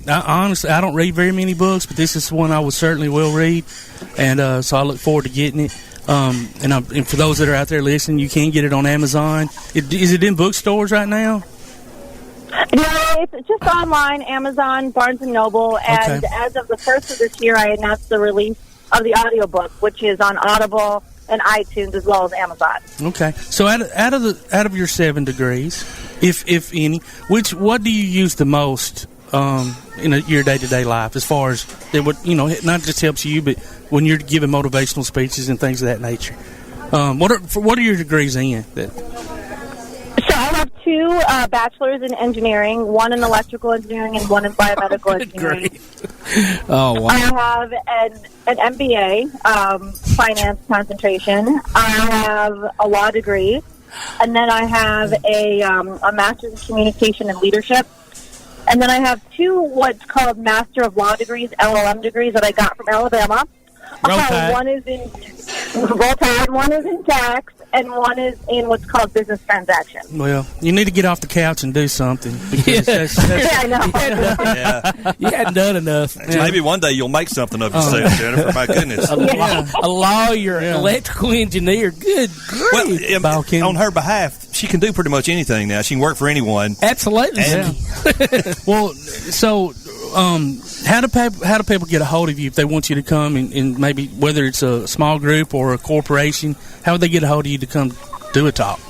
honestly, I don't read very many books, but this is one I will certainly will read, and so I look forward to getting it. And for those that are out there listening, you can get it on Amazon. Is it in bookstores right now? No, it's just online, Amazon, Barnes & Noble, and as of the 1st of this year, I announced the release of the audiobook, which is on Audible and iTunes as well as Amazon. Okay. So out of your 7 degrees, if any, what do you use the most in your day-to-day life, as far as that would not just helps you, but when you're giving motivational speeches and things of that nature? What are your degrees in? So I have 2 bachelors in engineering, 1 in electrical engineering, and 1 in biomedical engineering. Oh, wow. I have an MBA, finance concentration. I have a law degree, and then I have a master's in communication and leadership. And then I have 2 what's called Master of Law degrees, LLM degrees, that I got from Alabama. One is in one is in tax, and one is in what's called business transaction. Well, you need to get off the couch and do something. Because that's yeah, I know. You hadn't done enough. Yeah. Maybe one day you'll make something of yourself, Jennifer. My goodness. A lawyer, electrical engineer. Good grief. Well, on her behalf, she can do pretty much anything now. She can work for anyone. Absolutely. Well, so how do people get a hold of you if they want you to come and maybe whether it's a small group or a corporation? How would they get a hold of you to come do a talk?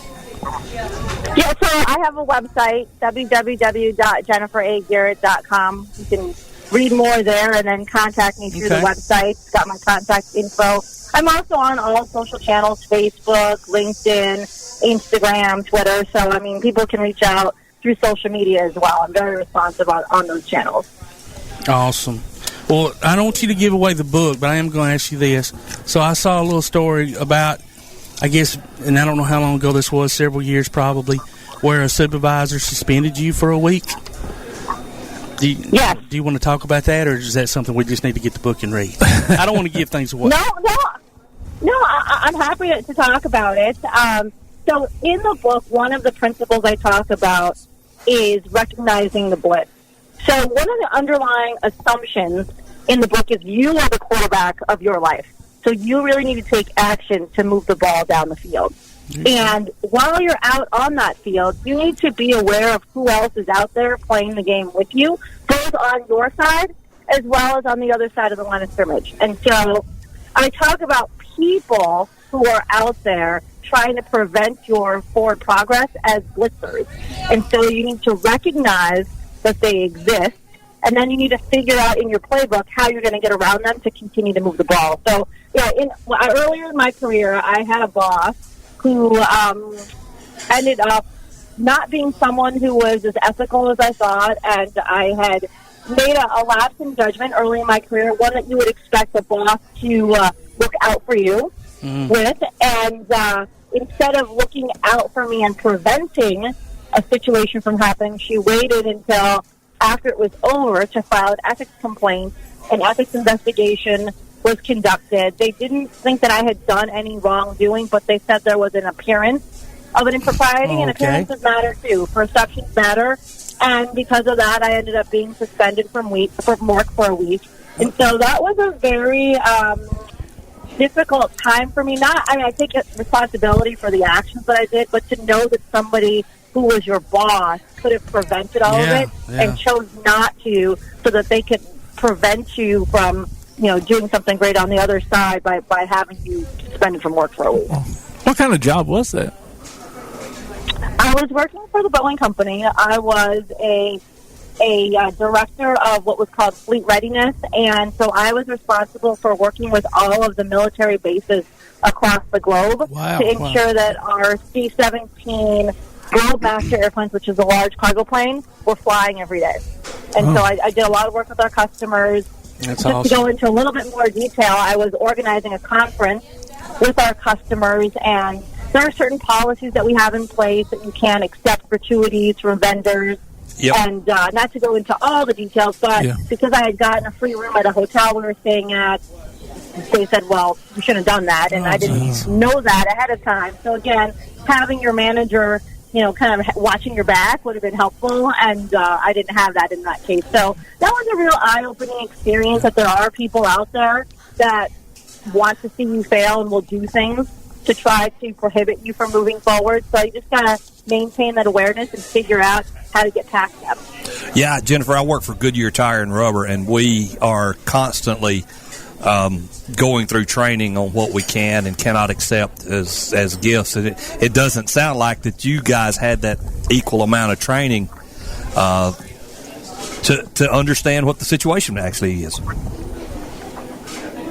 Yeah, so I have a website, www.jenniferagarrett.com. You can read more there and then contact me through the website. It's got my contact info. I'm also on all social channels, Facebook, LinkedIn, Instagram, Twitter. So, I mean, people can reach out through social media as well. I'm very responsive on those channels. Awesome. Well, I don't want you to give away the book, but I am going to ask you this. So I saw a little story about, I guess, and I don't know how long ago this was, several years probably, where a supervisor suspended you for a week. Do you want to talk about that, or is that something we just need to get the book and read? I don't want to give things away. No, I'm happy to talk about it. So in the book, one of the principles I talk about is recognizing the blitz. So one of the underlying assumptions in the book is you are the quarterback of your life. So you really need to take action to move the ball down the field. And while you're out on that field, you need to be aware of who else is out there playing the game with you, both on your side as well as on the other side of the line of scrimmage. And so I talk about people who are out there trying to prevent your forward progress as blitzers. And so you need to recognize that they exist, and then you need to figure out in your playbook how you're going to get around them to continue to move the ball. So, earlier in my career, I had a boss who ended up not being someone who was as ethical as I thought, and I had made a lapse in judgment early in my career, one that you would expect a boss to look out for you with, and instead of looking out for me and preventing a situation from happening, she waited until after it was over to file an ethics complaint. An ethics investigation was conducted. They didn't think that I had done any wrongdoing, but they said there was an appearance of an impropriety, and appearances matter too. Perceptions matter, and because of that, I ended up being suspended from work for a week. And so that was a very difficult time for me. I take responsibility for the actions that I did, but to know that somebody who was your boss could have prevented all of it and chose not to, so that they could prevent you from, doing something great on the other side by having you suspended from work for a week. What kind of job was that? I was working for the Boeing company. I was a director of what was called fleet readiness, and so I was responsible for working with all of the military bases across the globe to ensure that our C-17 Globemaster airplanes, which is a large cargo plane, were flying every day. And so I did a lot of work with our customers. That's Just awesome. to go into a little bit more detail, I was organizing a conference with our customers, and there are certain policies that we have in place that you can't accept gratuities from vendors. And not to go into all the details, but because I had gotten a free room at a hotel we were staying at, they said, well, you shouldn't have done that, and I didn't know that ahead of time. So again, having your manager kind of watching your back would have been helpful, and I didn't have that in that case. So that was a real eye-opening experience, that there are people out there that want to see you fail and will do things to try to prohibit you from moving forward. So you just got to maintain that awareness and figure out how to get past them. Yeah, Jennifer, I work for Goodyear Tire and Rubber, and we are constantly going through training on what we can and cannot accept as gifts. And it doesn't sound like that you guys had that equal amount of training to understand what the situation actually is.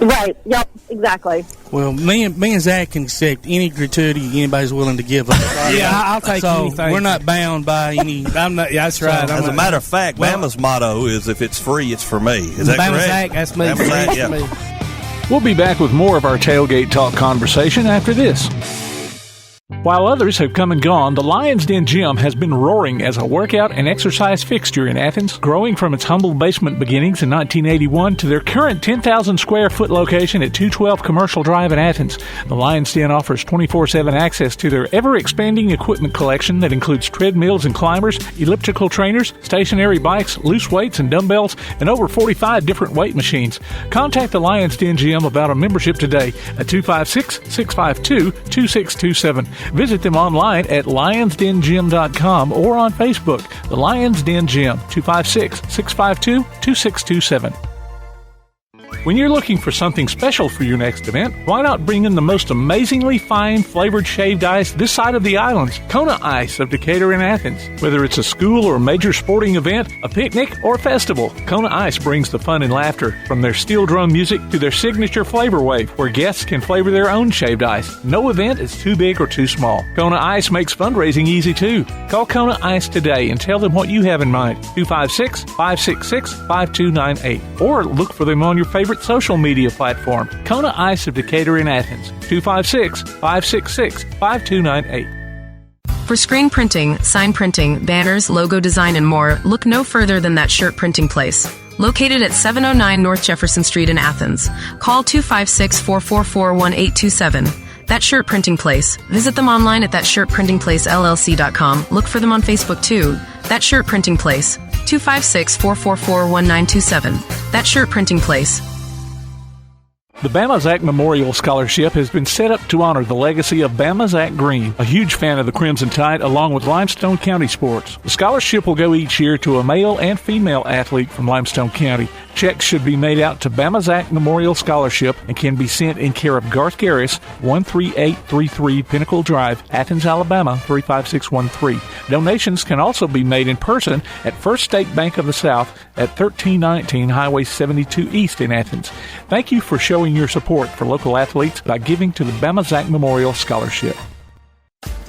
Right. Yep. Exactly. Well, me and Zach can accept any gratuity anybody's willing to give us. Yeah, I'll take anything. We're not bound by any. I'm not. Yeah, that's right. As a matter of fact, Bama's motto is, "If it's free, it's for me." Is that Bama's correct? Zach, that's me. Bama's Zach, That's yeah. me. We'll be back with more of our Tailgate Talk conversation after this. While others have come and gone, the Lions Den Gym has been roaring as a workout and exercise fixture in Athens, growing from its humble basement beginnings in 1981 to their current 10,000 square foot location at 212 Commercial Drive in Athens. The Lions Den offers 24/7 access to their ever-expanding equipment collection that includes treadmills and climbers, elliptical trainers, stationary bikes, loose weights and dumbbells, and over 45 different weight machines. Contact the Lions Den Gym about a membership today at 256-652-2627. Visit them online at lionsdengym.com or on Facebook. The Lions Den Gym, 256-652-2627. When you're looking for something special for your next event, why not bring in the most amazingly fine flavored shaved ice this side of the islands, Kona Ice of Decatur in Athens. Whether it's a school or major sporting event, a picnic, or festival, Kona Ice brings the fun and laughter. From their steel drum music to their signature flavor wave, where guests can flavor their own shaved ice. No event is too big or too small. Kona Ice makes fundraising easy too. Call Kona Ice today and tell them what you have in mind. 256-566-5298. Or look for them on your favorite social media platform. Kona Ice of Decatur in Athens. 256-566-5298. For screen printing, sign printing, banners, logo design, and more, look no further than That Shirt Printing Place. Located at 709 North Jefferson Street in Athens. Call 256-444-1827. That Shirt Printing Place. Visit them online at thatshirtprintingplacellc.com. Look for them on Facebook too. That Shirt Printing Place. 256-444-1927. That Shirt Printing Place. The Bama Zach Memorial Scholarship has been set up to honor the legacy of Bama Zach Green, a huge fan of the Crimson Tide, along with Limestone County sports. The scholarship will go each year to a male and female athlete from Limestone County. Checks should be made out to Bama Zach Memorial Scholarship and can be sent in care of Garth Garris, 13833 Pinnacle Drive, Athens, Alabama, 35613. Donations can also be made in person at First State Bank of the South at 1319 Highway 72 East in Athens. Thank you for showing your support for local athletes by giving to the Bama Zach Memorial Scholarship.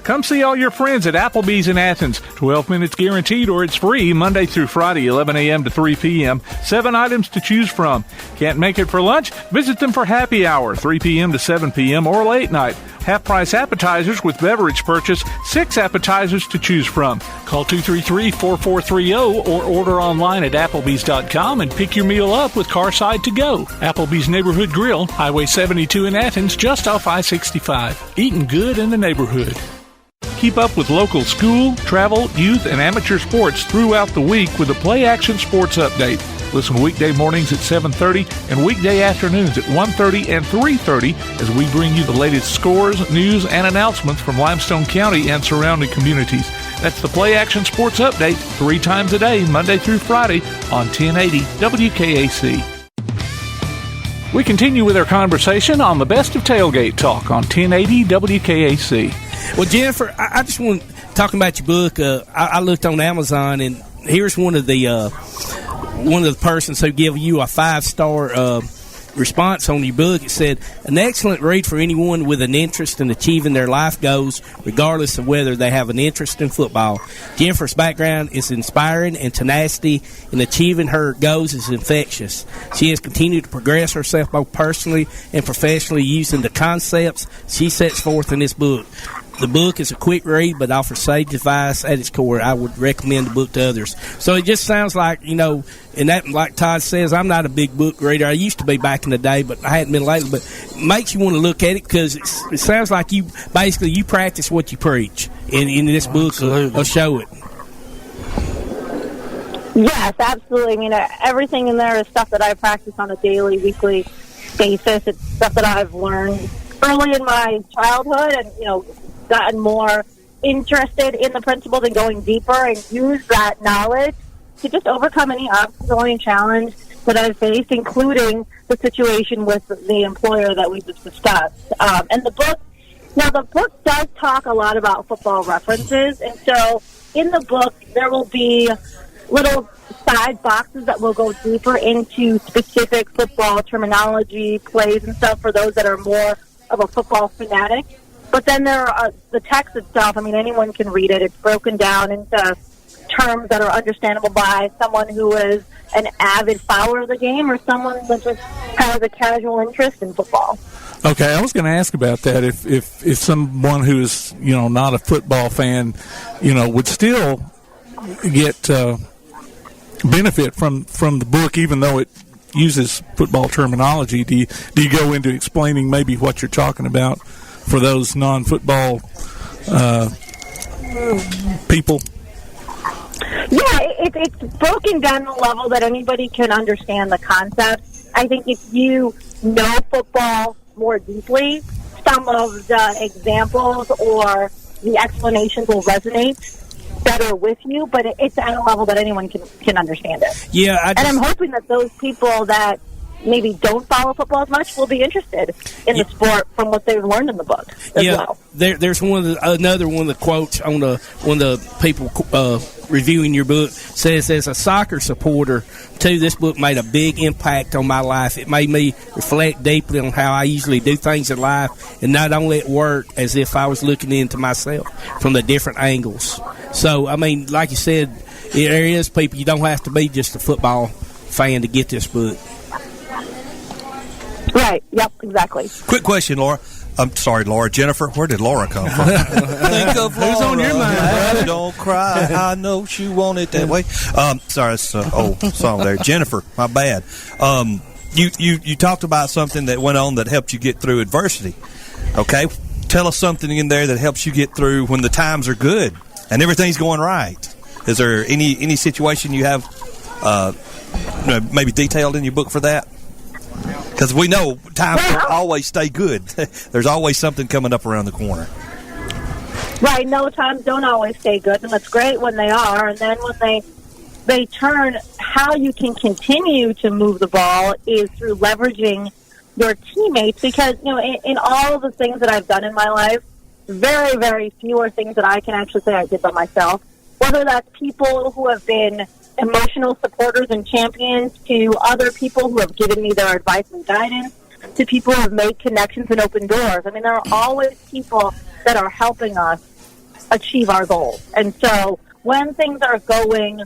Come see all your friends at Applebee's in Athens. 12 minutes guaranteed or it's free Monday through Friday, 11 a.m. to 3 p.m. 7 items to choose from. Can't make it for lunch? Visit them for happy hour, 3 p.m. to 7 p.m. or late night. Half-price appetizers with beverage purchase, 6 appetizers to choose from. Call 233-4430 or order online at Applebee's.com and pick your meal up with Carside to Go. Applebee's Neighborhood Grill, Highway 72 in Athens, just off I-65. Eating good in the neighborhood. Keep up with local school, travel, youth, and amateur sports throughout the week with a Play Action Sports Update. Listen weekday mornings at 7:30 and weekday afternoons at 1:30 and 3:30 as we bring you the latest scores, news, and announcements from Limestone County and surrounding communities. That's the Play Action Sports Update 3 times a day, Monday through Friday on 1080 WKAC. We continue with our conversation on the best of Tailgate Talk on 1080 WKAC. Well, Jennifer, I just want talking about your book. I looked on Amazon, and here's one of the persons who give you a 5-star response on your book. It said, an excellent read for anyone with an interest in achieving their life goals, regardless of whether they have an interest in football. Jennifer's background is inspiring, and tenacity in achieving her goals is infectious. She has continued to progress herself both personally and professionally using the concepts she sets forth in this book. The book is a quick read, but offers sage advice at its core. I would recommend the book to others. So it just sounds like, and that, like Todd says, I'm not a big book reader. I used to be back in the day, but I hadn't been lately. But it makes you want to look at it because it sounds like you practice what you preach. In this book, will show it. Yes, absolutely. I mean, everything in there is stuff that I practice on a daily, weekly basis. It's stuff that I've learned early in my childhood and, gotten more interested in the principles and going deeper and use that knowledge to just overcome any obstacle and challenge that I've faced, including the situation with the employer that we just discussed. And the book does talk a lot about football references, and so in the book there will be little side boxes that will go deeper into specific football terminology, plays, and stuff for those that are more of a football fanatic. But then there are the text itself. I mean, anyone can read it. It's broken down into terms that are understandable by someone who is an avid follower of the game or someone that just has a casual interest in football. Okay, I was going to ask about that. If someone who is, not a football fan, would still get benefit from the book, even though it uses football terminology, do you go into explaining maybe what you're talking about for those non-football people? Yeah, it's broken down to a level that anybody can understand the concept. I think if you know football more deeply, some of the examples or the explanations will resonate better with you, but it's at a level that anyone can understand it. Yeah, and I'm hoping that those people that maybe don't follow football as much will be interested in the sport from what they've learned in the book as well. There's another one of the quotes on one of the people reviewing your book says, as a soccer supporter, too, this book made a big impact on my life. It made me reflect deeply on how I usually do things in life, and not only at work, as if I was looking into myself from the different angles. So, I mean, like you said, there is people, you don't have to be just a football fan to get this book. Right. Yep. Exactly. Quick question, Laura. I'm sorry, Laura. Jennifer, where did Laura come from? Think of Laura. Who's on your mind, brother? Don't cry. I know she want it that way. Sorry, it's an old song there. Jennifer, my bad. You talked about something that went on that helped you get through adversity. Okay, tell us something in there that helps you get through when the times are good and everything's going right. Is there any situation you have maybe detailed in your book for that? Because we know times don't always stay good. There's always something coming up around the corner. Right. No, times don't always stay good, and it's great when they are. And then when they turn, how you can continue to move the ball is through leveraging your teammates. Because, in all of the things that I've done in my life, very, very few are things that I can actually say I did by myself. Whether that's people who have been emotional supporters and champions, to other people who have given me their advice and guidance, to people who have made connections and opened doors. I mean, there are always people that are helping us achieve our goals. And so when things are going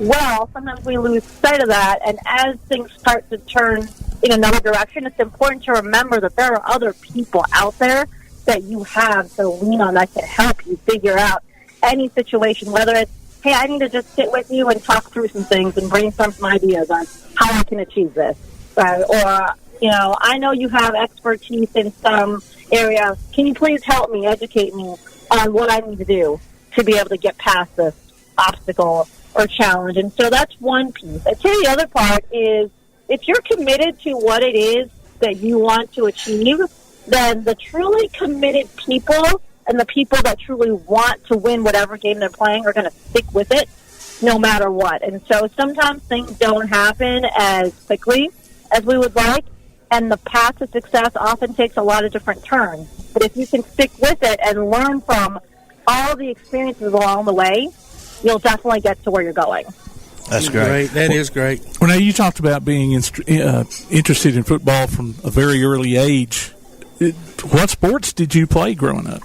well, sometimes we lose sight of that. And as things start to turn in another direction, it's important to remember that there are other people out there that you have to lean on that can help you figure out any situation, whether it's, hey, I need to just sit with you and talk through some things and brainstorm some ideas on how I can achieve this. Or, I know you have expertise in some area. Can you please help me, educate me on what I need to do to be able to get past this obstacle or challenge? And so that's one piece. I'd say the other part is if you're committed to what it is that you want to achieve, then the truly committed people and the people that truly want to win whatever game they're playing are going to stick with it no matter what. And so sometimes things don't happen as quickly as we would like, and the path to success often takes a lot of different turns. But if you can stick with it and learn from all the experiences along the way, you'll definitely get to where you're going. That's great. That is great. Well, now you talked about being interested in football from a very early age. What sports did you play growing up?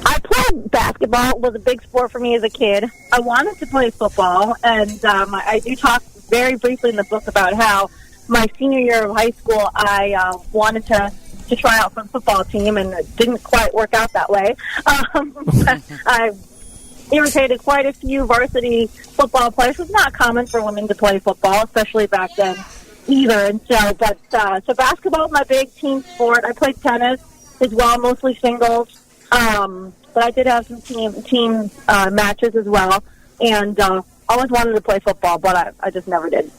I played basketball. It was a big sport for me as a kid. I wanted to play football, and I do talk very briefly in the book about how my senior year of high school, I wanted to try out for the football team, and it didn't quite work out that way. I irritated quite a few varsity football players. It was not common for women to play football, especially back then either. And so basketball was my big team sport. I played tennis as well, mostly singles. But I did have some team matches as well, and always wanted to play football, but I just never did.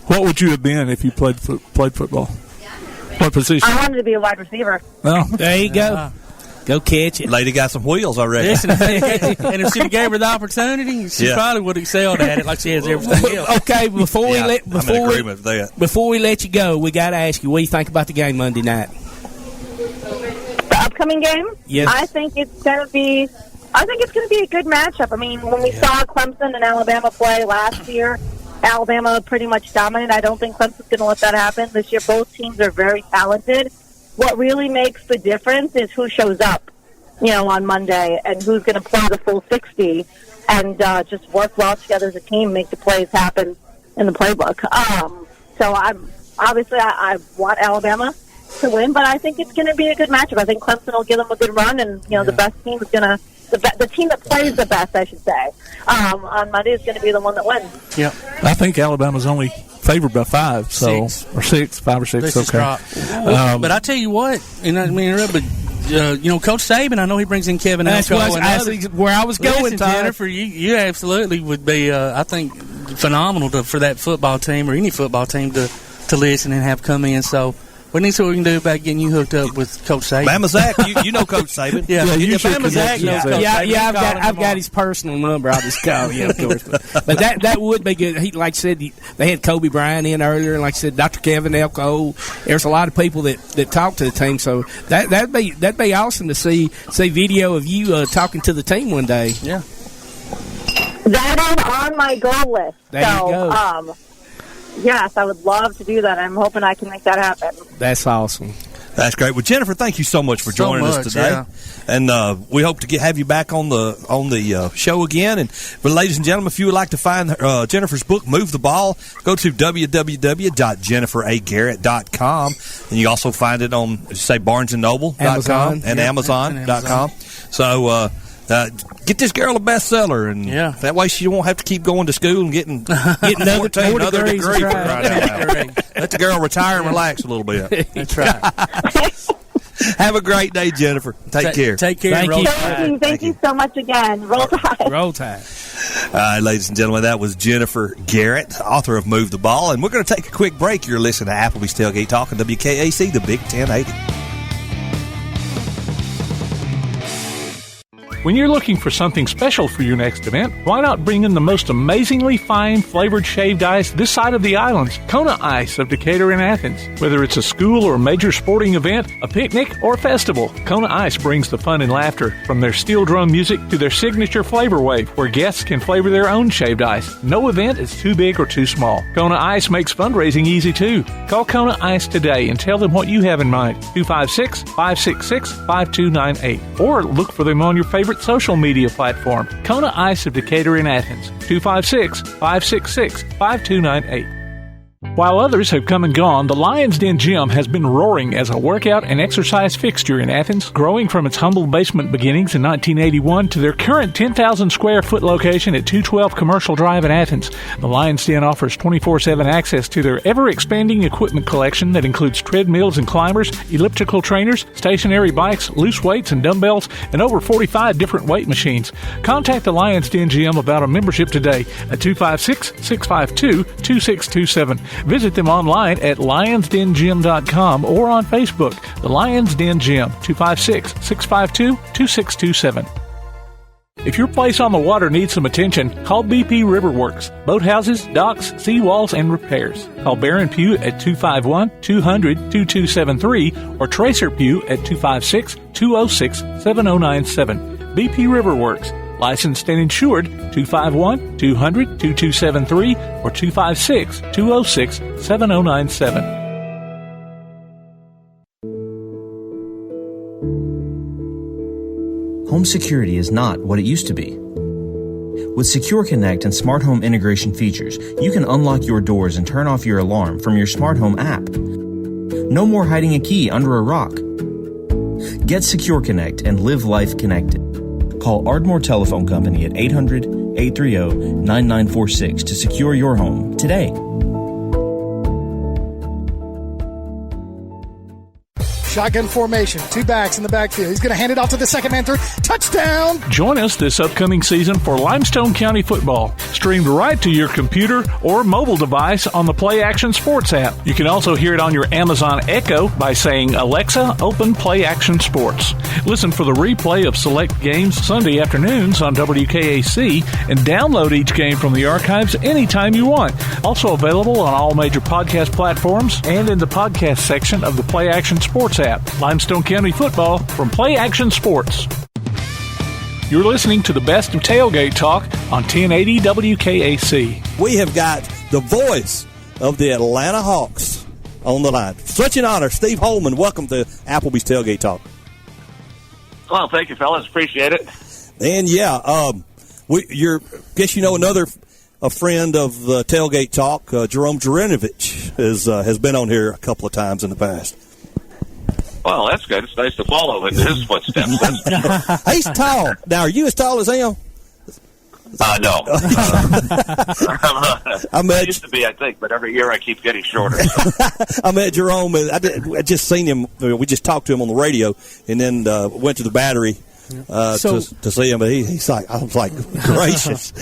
What would you have been if you played football? What position? I wanted to be a wide receiver. Oh, there you go. Go catch it. Lady got some wheels already. Listen, and if she gave her the opportunity, she probably would have excelled at it like she has everything else. Okay, before we let you go, we got to ask you, what do you think about the game Monday night? The upcoming game? Yes. I think it's going to be I think it's going to be a good matchup. I mean, when we saw Clemson and Alabama play last year, Alabama pretty much dominated. I don't think Clemson's going to let that happen. This year, both teams are very talented. What really makes the difference is who shows up, on Monday, and who's going to play the full 60 and just work well together as a team, make the plays happen in the playbook. So I want Alabama to win, but I think it's going to be a good matchup. I think Clemson will give them a good run, and the best team is going to the team that plays the best, I should say, on Monday is going to be the one that wins. Yeah, I think Alabama's only favored by 5, so 5 or 6. Okay, but I tell you what, but. Coach Saban, I know he brings in Kevin Elko. That's where I was going, Todd. Jennifer, you absolutely would be, I think, phenomenal for that football team or any football team to listen and have come in. So we need to see what we can do about getting you hooked up with Coach Saban. Bama Zach, you know Coach Saban. Bama Zach knows Coach Saban. I've got his personal number. I'll just call him, of course. But that would be good. He, like I said, they had Kobe Bryant in earlier, and like I said, Dr. Kevin Elko. There's a lot of people that talk to the team, so that'd be awesome to see video of you talking to the team one day. Yeah, that is on my goal list. There you go. Yes, I would love to do that. I'm hoping I can make that happen. That's awesome. That's great. Well, Jennifer, thank you so much for joining us today. Yeah. And we hope to have you back on the show again. And ladies and gentlemen, if you would like to find Jennifer's book, Move the Ball, go to www.jenniferagarrett.com. And you also find it on, BarnesandNoble.com and Amazon.com. So get this girl a bestseller, and that way she won't have to keep going to school and getting another degree. Let the girl retire and relax a little bit. That's right. Have a great day, Jennifer. Take care. Take care. Thank you so much again. Roll Tide. Roll Tide. All right, ladies and gentlemen, that was Jennifer Garrett, author of Move the Ball. And we're going to take a quick break. You're listening to Applebee's Tailgate Talk on WKAC, the Big 1080. When you're looking for something special for your next event, why not bring in the most amazingly fine flavored shaved ice this side of the islands, Kona Ice of Decatur and Athens. Whether it's a school or major sporting event, a picnic, or festival, Kona Ice brings the fun and laughter. From their steel drum music to their signature flavor wave, where guests can flavor their own shaved ice. No event is too big or too small. Kona Ice makes fundraising easy too. Call Kona Ice today and tell them what you have in mind. 256-566-5298. Or look for them on your favorite social media platform. Kona Ice of Decatur in Athens. 256-566-5298. While others have come and gone, the Lions Den Gym has been roaring as a workout and exercise fixture in Athens, growing from its humble basement beginnings in 1981 to their current 10,000 square foot location at 212 Commercial Drive in Athens. The Lions Den offers 24/7 access to their ever-expanding equipment collection that includes treadmills and climbers, elliptical trainers, stationary bikes, loose weights and dumbbells, and over 45 different weight machines. Contact the Lions Den Gym about a membership today at 256-652-2627. Visit them online at lionsdengym.com or on Facebook. The Lions Den Gym, 256-652-2627. If your place on the water needs some attention, call BP Riverworks. Boathouses, docks, seawalls, and repairs. Call Baron Pugh at 251-200-2273 or Tracer Pugh at 256-206-7097. BP Riverworks. Licensed and insured, 251-200-2273 or 256-206-7097. Home security is not what it used to be. With Secure Connect and smart home integration features, you can unlock your doors and turn off your alarm from your smart home app. No more hiding a key under a rock. Get Secure Connect and live life connected. Call Ardmore Telephone Company at 800-830-9946 to secure your home today. Shotgun formation, 2 backs in the backfield. He's going to hand it off to the second man through. Touchdown! Join us this upcoming season for Limestone County football, streamed right to your computer or mobile device on the Play Action Sports app. You can also hear it on your Amazon Echo by saying, Alexa, open Play Action Sports. Listen for the replay of select games Sunday afternoons on WKAC and download each game from the archives anytime you want. Also available on all major podcast platforms and in the podcast section of the Play Action Sports app. Limestone County football from Play Action Sports. You're listening to the best of Tailgate Talk on 1080 WKAC. We have got the voice of the Atlanta Hawks on the line. Such an honor. Steve Holman, welcome to Applebee's Tailgate Talk. Well, thank you, fellas. Appreciate it. And, guess you know a friend of the Tailgate Talk, Jerome Jurinovich, has been on here a couple of times in the past. Well, that's good. It's nice to follow in his footsteps. He's tall. Now, are you as tall as him? No. I used to be, I think, but every year I keep getting shorter. I met Jerome. I just seen him. We just talked to him on the radio, and then went to the Battery to see him. But he's like, I was like, gracious.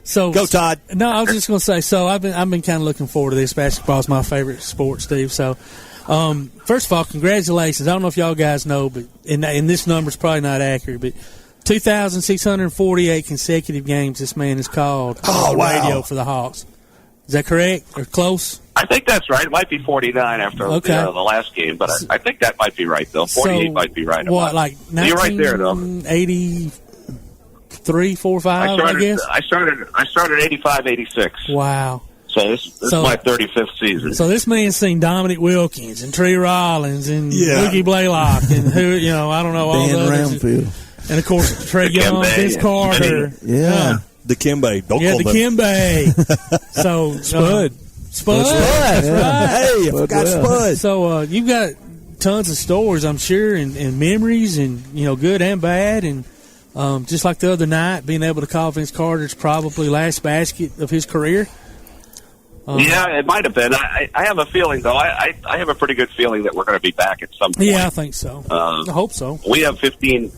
So go, Todd. No, I was just going to say. So I've been kind of looking forward to this. Basketball is my favorite sport, Steve. So. First of all, congratulations. I don't know if y'all guys know, but and this number's probably not accurate, but 2,648 consecutive games this man has called on the radio for the Hawks. Is that correct or close? I think that's right. It might be 49 after the last game, but I think that might be right, though. 48 might be right. What, like you're right there, though. 83, 4, 5, I guess? I started 85, 86. Wow. So this is my 35th season. So this man's seen Dominic Wilkins and Tree Rollins and Ricky Blaylock and I don't know, all Dan those. Ramfield. And, of course, Trey Young, Vince Carter. Yeah. Dikembe. Dikembe. So, Spud. That's right. Hey, I forgot Spud. So you've got tons of stories, I'm sure, and memories, and, good and bad. And just like the other night, being able to call Vince Carter's probably last basket of his career. Yeah, it might have been. I have a feeling, though. I have a pretty good feeling that we're going to be back at some point. Yeah, I think so. I hope so. We have 15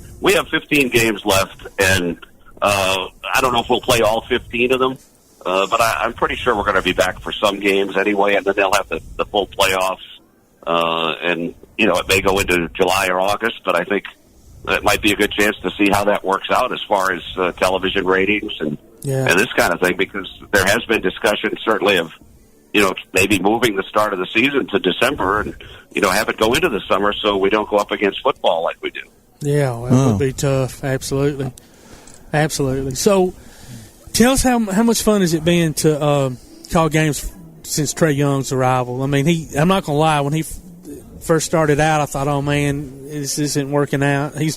games left, and I don't know if we'll play all 15 of them, but I'm pretty sure we're going to be back for some games anyway, and then they'll have the full playoffs, and it may go into July or August, but I think it might be a good chance to see how that works out as far as television ratings and this kind of thing, because there has been discussion certainly of, maybe moving the start of the season to December and, have it go into the summer so we don't go up against football like we do. Yeah, that would be tough. Absolutely. Absolutely. So tell us how much fun has it been to call games since Trey Young's arrival? I mean, I'm not going to lie, when he first started out, I thought, oh man, this isn't working out. He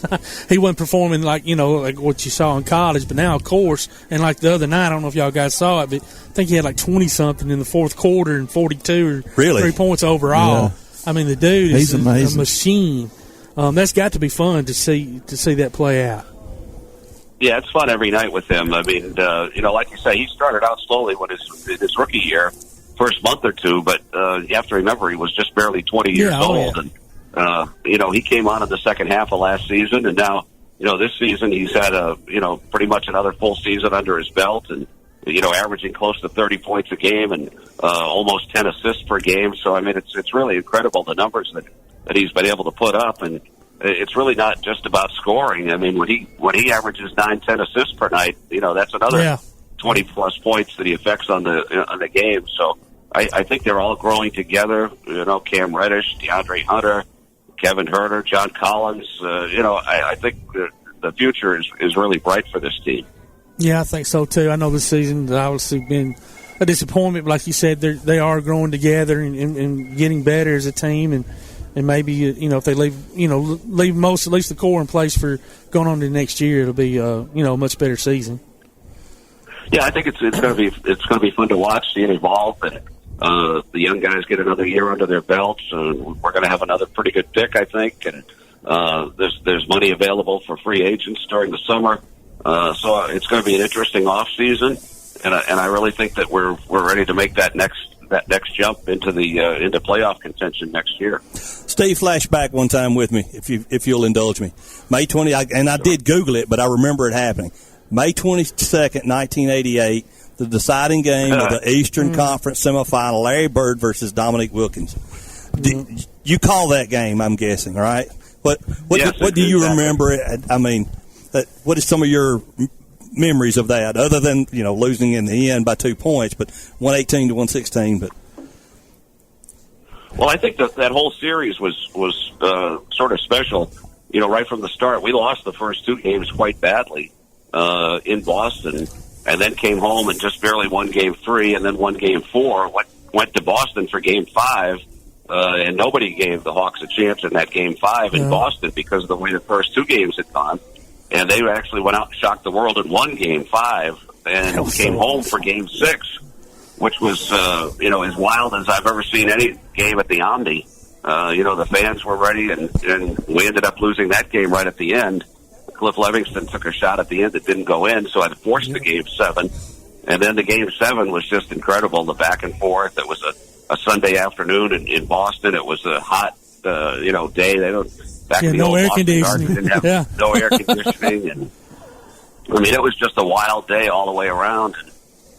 wasn't performing like what you saw in college, but now, of course, and like the other night, I don't know if y'all guys saw it, but I think he had like 20 something in the fourth quarter and 42 or 3 points overall. Yeah. I mean, the dude is a machine. That's got to be fun to see that play out. Yeah, it's fun every night with him. I mean, like you say, he started out slowly in his rookie year. First month or two, but you have to remember he was just barely 20 years old, and he came on in the second half of last season, and now this season he's had pretty much another full season under his belt, and averaging close to 30 points a game and almost 10 assists per game. So I mean, it's really incredible the numbers that he's been able to put up, and it's really not just about scoring. I mean, when he averages 9-10 assists per night, that's another 20 plus points that he affects on the game. So I think they're all growing together. Cam Reddish, DeAndre Hunter, Kevin Herter, John Collins. I think the future is really bright for this team. Yeah, I think so too. I know this season has obviously been a disappointment, but like you said, they are growing together and getting better as a team, and maybe if they leave most, at least the core in place for going on to next year, it'll be a much better season. Yeah, I think it's going to be fun to watch, see it evolve, and the young guys get another year under their belts. We're going to have another pretty good pick, I think, and there's money available for free agents during the summer. So it's going to be an interesting off season, and I really think that we're ready to make that next jump into into playoff contention next year. Steve, flashback one time with me, if you'll indulge me. May 20, and I did Google it, but I remember it happening. May 22nd, 1988, the deciding game of the Eastern Conference semifinal, Larry Bird versus Dominic Wilkins. You call that game, I'm guessing, right? What do you remember? I mean, what is some of your memories of that, other than losing in the end by 2 points, but 118 to 116? But well, I think that whole series was sort of special. Right from the start, we lost the first 2 games quite badly. in Boston, and then came home and just barely won Game 3 and then won Game 4. Went to Boston for Game 5, and nobody gave the Hawks a chance in that Game 5 in Boston because of the way the first 2 games had gone. And they actually went out and shocked the world and won Game 5 and came home for Game 6, which was, as wild as I've ever seen any game at the Omni. The fans were ready, and we ended up losing that game right at the end. Cliff Livingston took a shot at the end that didn't go in, so I forced the Game 7. And then the Game 7 was just incredible, the back and forth. It was a Sunday afternoon in Boston. It was a hot, day. They don't back in the no old air Boston conditioning. Garden, didn't have no air conditioning, and it was just a wild day all the way around.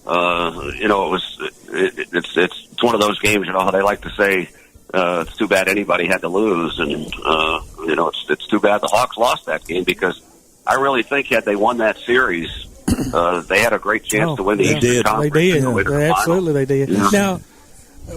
It's one of those games. How they like to say, it's too bad anybody had to lose, and it's too bad the Hawks lost that game, because I really think had they won that series, they had a great chance to win the Eastern Conference. They did. Absolutely, they did. Yeah. Now,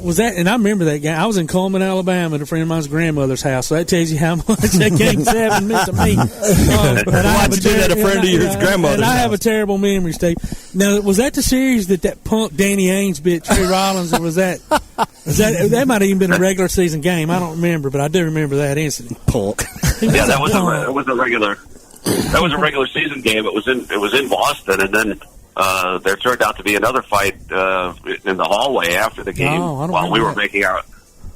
was that? And I remember that game. I was in Coleman, Alabama, at a friend of mine's grandmother's house. So that tells you how much that Game 7 meant to me. Why'd you do that? A friend of yours, grandmother's and I have house. a terrible memory, Steve. Now, was that the series that punk Danny Ainge bit Trey Rollins, or was that? That might have even been a regular season game. I don't remember, but I do remember that incident. Punk. Yeah, that was a regular season game. It was in Boston, and then there turned out to be another fight in the hallway after the game while we were making our.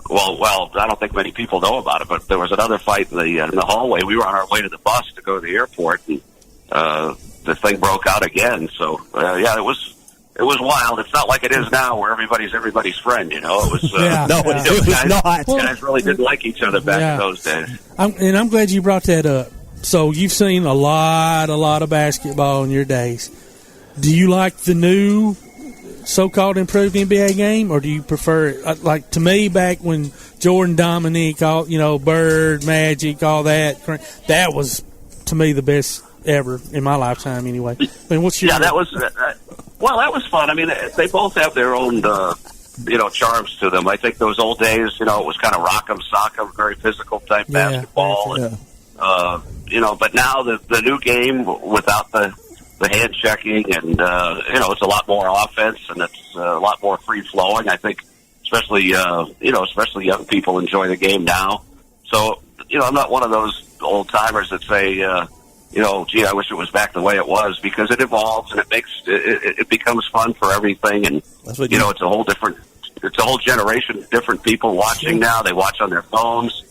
Well, I don't think many people know about it, but there was another fight in the hallway. We were on our way to the bus to go to the airport, and the thing broke out again. So it was wild. It's not like it is now, where everybody's friend. It was not. Guys really didn't like each other back in those days. I'm glad you brought that up. So you've seen a lot of basketball in your days. Do you like the new so-called improved NBA game, or do you prefer, like, to me, back when Jordan, Dominique, Bird, Magic, all that was, to me, the best ever in my lifetime anyway. I mean, what's your... Yeah, that was fun. I mean, they both have their own, charms to them. I think those old days, it was kind of rock 'em, sock 'em, very physical type basketball. And, but now the new game without the hand checking, and it's a lot more offense, and it's a lot more free flowing. I think, especially young people enjoy the game now. So I'm not one of those old timers that say, gee, I wish it was back the way it was, because it evolves and it becomes fun for everything, and it's a whole generation, different people watching now. They watch on their phones.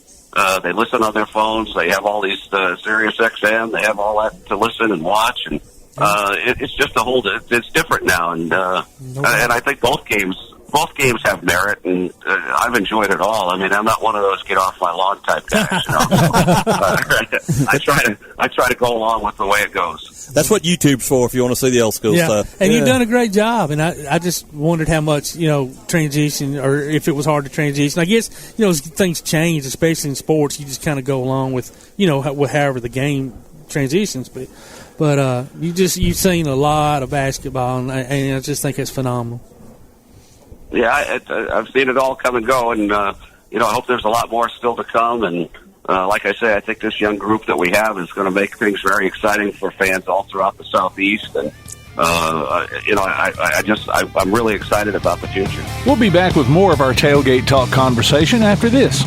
They listen on their phones. They have all these Sirius XM. They have all that to listen and watch, and it's just it's different now, and I think both games have merit, and I've enjoyed it all. I mean, I'm not one of those get off my lawn type guys. I try to go along with the way it goes. That's what YouTube's for, if you want to see the old school stuff. And you've done a great job, and I just wondered how much, transition, or if it was hard to transition. I guess, as things change, especially in sports, you just kind of go along with, with however the game transitions. But you've seen a lot of basketball, and I just think it's phenomenal. Yeah, I've seen it all come and go, and I hope there's a lot more still to come. And like I say, I think this young group that we have is going to make things very exciting for fans all throughout the Southeast. And I'm really excited about the future. We'll be back with more of our Tailgate Talk conversation after this.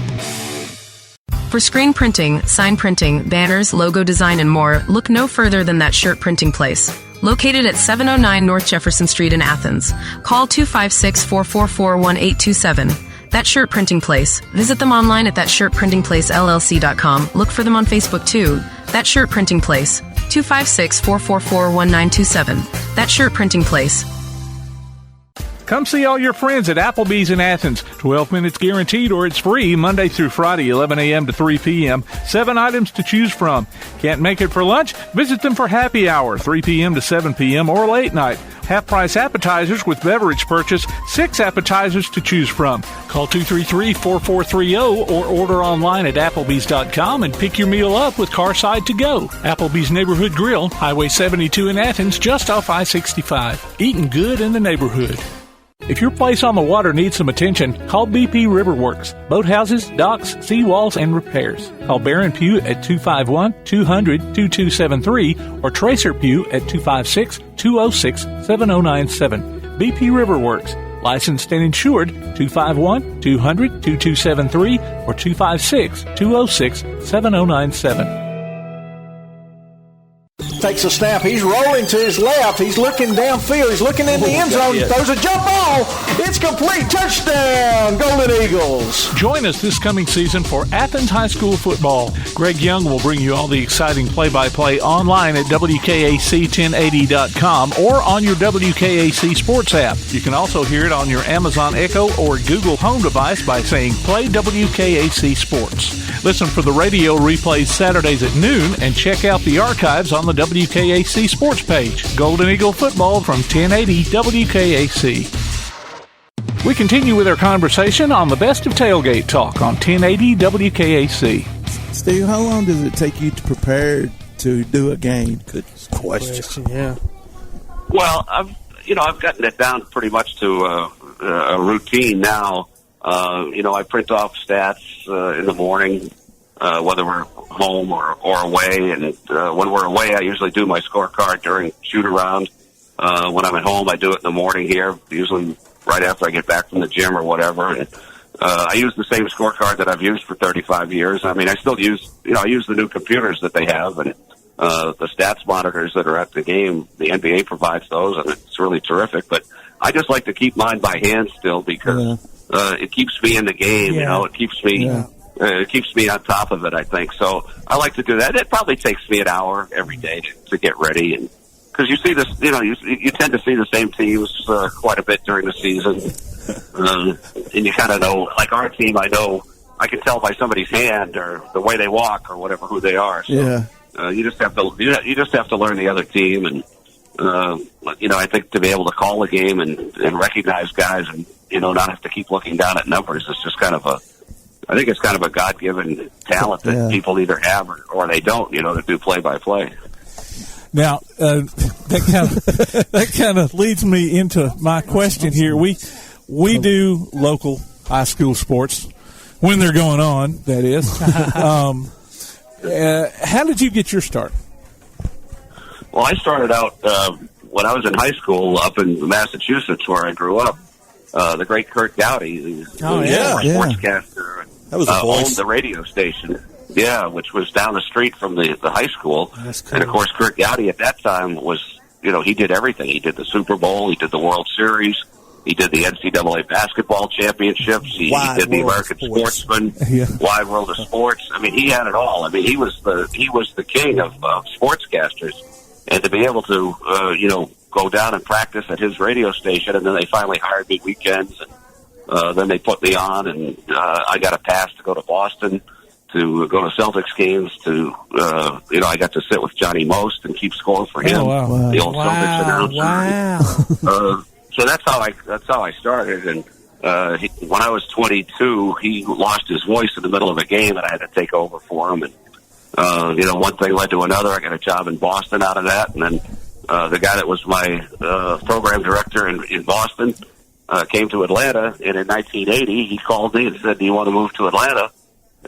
For screen printing, sign printing, banners, logo design, and more, look no further than That Shirt Printing Place. Located at 709 North Jefferson Street in Athens. Call 256-444-1827. That Shirt Printing Place. Visit them online at thatshirtprintingplacellc.com. Look for them on Facebook too. That Shirt Printing Place. 256-444-1927. That Shirt Printing Place. Come see all your friends at Applebee's in Athens. 12 minutes guaranteed, or it's free Monday through Friday, 11 a.m. to 3 p.m. 7 items to choose from. Can't make it for lunch? Visit them for happy hour, 3 p.m. to 7 p.m. or late night. Half-price appetizers with beverage purchase, 6 appetizers to choose from. Call 233-4430 or order online at Applebee's.com and pick your meal up with Carside to Go. Applebee's Neighborhood Grill, Highway 72 in Athens, just off I-65. Eating good in the neighborhood. If your place on the water needs some attention, call BP Riverworks. Boathouses, docks, seawalls, and repairs. Call Barron Pugh at 251-200-2273 or Tracer Pugh at 256-206-7097. BP Riverworks. Licensed and insured, 251-200-2273 or 256-206-7097. Takes a snap. He's rolling to his left. He's looking downfield. He's looking in the end zone. Throws a jump ball. It's complete. Touchdown, Golden Eagles. Join us this coming season for Athens High School football. Greg Young will bring you all the exciting play-by-play online at WKAC1080.com or on your WKAC Sports app. You can also hear it on your Amazon Echo or Google Home device by saying Play WKAC Sports. Listen for the radio replays Saturdays at noon and check out the archives on the WKAC Sports page. Golden Eagle football from 1080 WKAC. We continue with our conversation on the best of Tailgate Talk on 1080 WKAC. Steve, how long does it take you to prepare to do a game? Good question. Yeah. Well, I've gotten it down pretty much to a routine now. I print off stats in the morning, whether we're home or away. And when we're away, I usually do my scorecard during shoot-around. When I'm at home, I do it in the morning here, usually right after I get back from the gym or whatever. And I use the same scorecard that I've used for 35 years. I mean, I still use, I use the new computers that they have, and the stats monitors that are at the game. The NBA provides those, and it's really terrific. But I just like to keep mine by hand still because it keeps me in the game. It keeps me it keeps me on top of it, I think. So I like to do that. It probably takes me an hour every day to get ready, and because you see this, you tend to see the same teams quite a bit during the season, and you kind of know. Like our team, I can tell by somebody's hand or the way they walk or whatever who they are. So, you just have to learn the other team, and I think to be able to call a game and recognize guys and not have to keep looking down at numbers is just I think it's kind of a God-given talent that people either have or they don't, to do play-by-play. Now, that kind of leads me into my question here. We do local high school sports when they're going on, that is. How did you get your start? Well, I started out when I was in high school up in Massachusetts, where I grew up. The great Kurt Gowdy, sportscaster, that was owned the radio station. Yeah, which was down the street from the high school. That's cool. And, of course, Kurt Gowdy at that time was, he did everything. He did the Super Bowl. He did the World Series. He did the NCAA basketball championships. He did the American Sportsman, Wide World of Sports. I mean, he had it all. I mean, he was the king of sportscasters. And to be able to, go down and practice at his radio station, and then they finally hired me weekends, and then they put me on, and I got a pass to go to Boston to go to Celtics games. I got to sit with Johnny Most and keep score for him, the old Celtics announcer. Wow. So that's how I started. And when I was 22, he lost his voice in the middle of a game, and I had to take over for him. And one thing led to another. I got a job in Boston out of that, and then the guy that was my program director in Boston came to Atlanta, and in 1980, he called me and said, "Do you want to move to Atlanta?"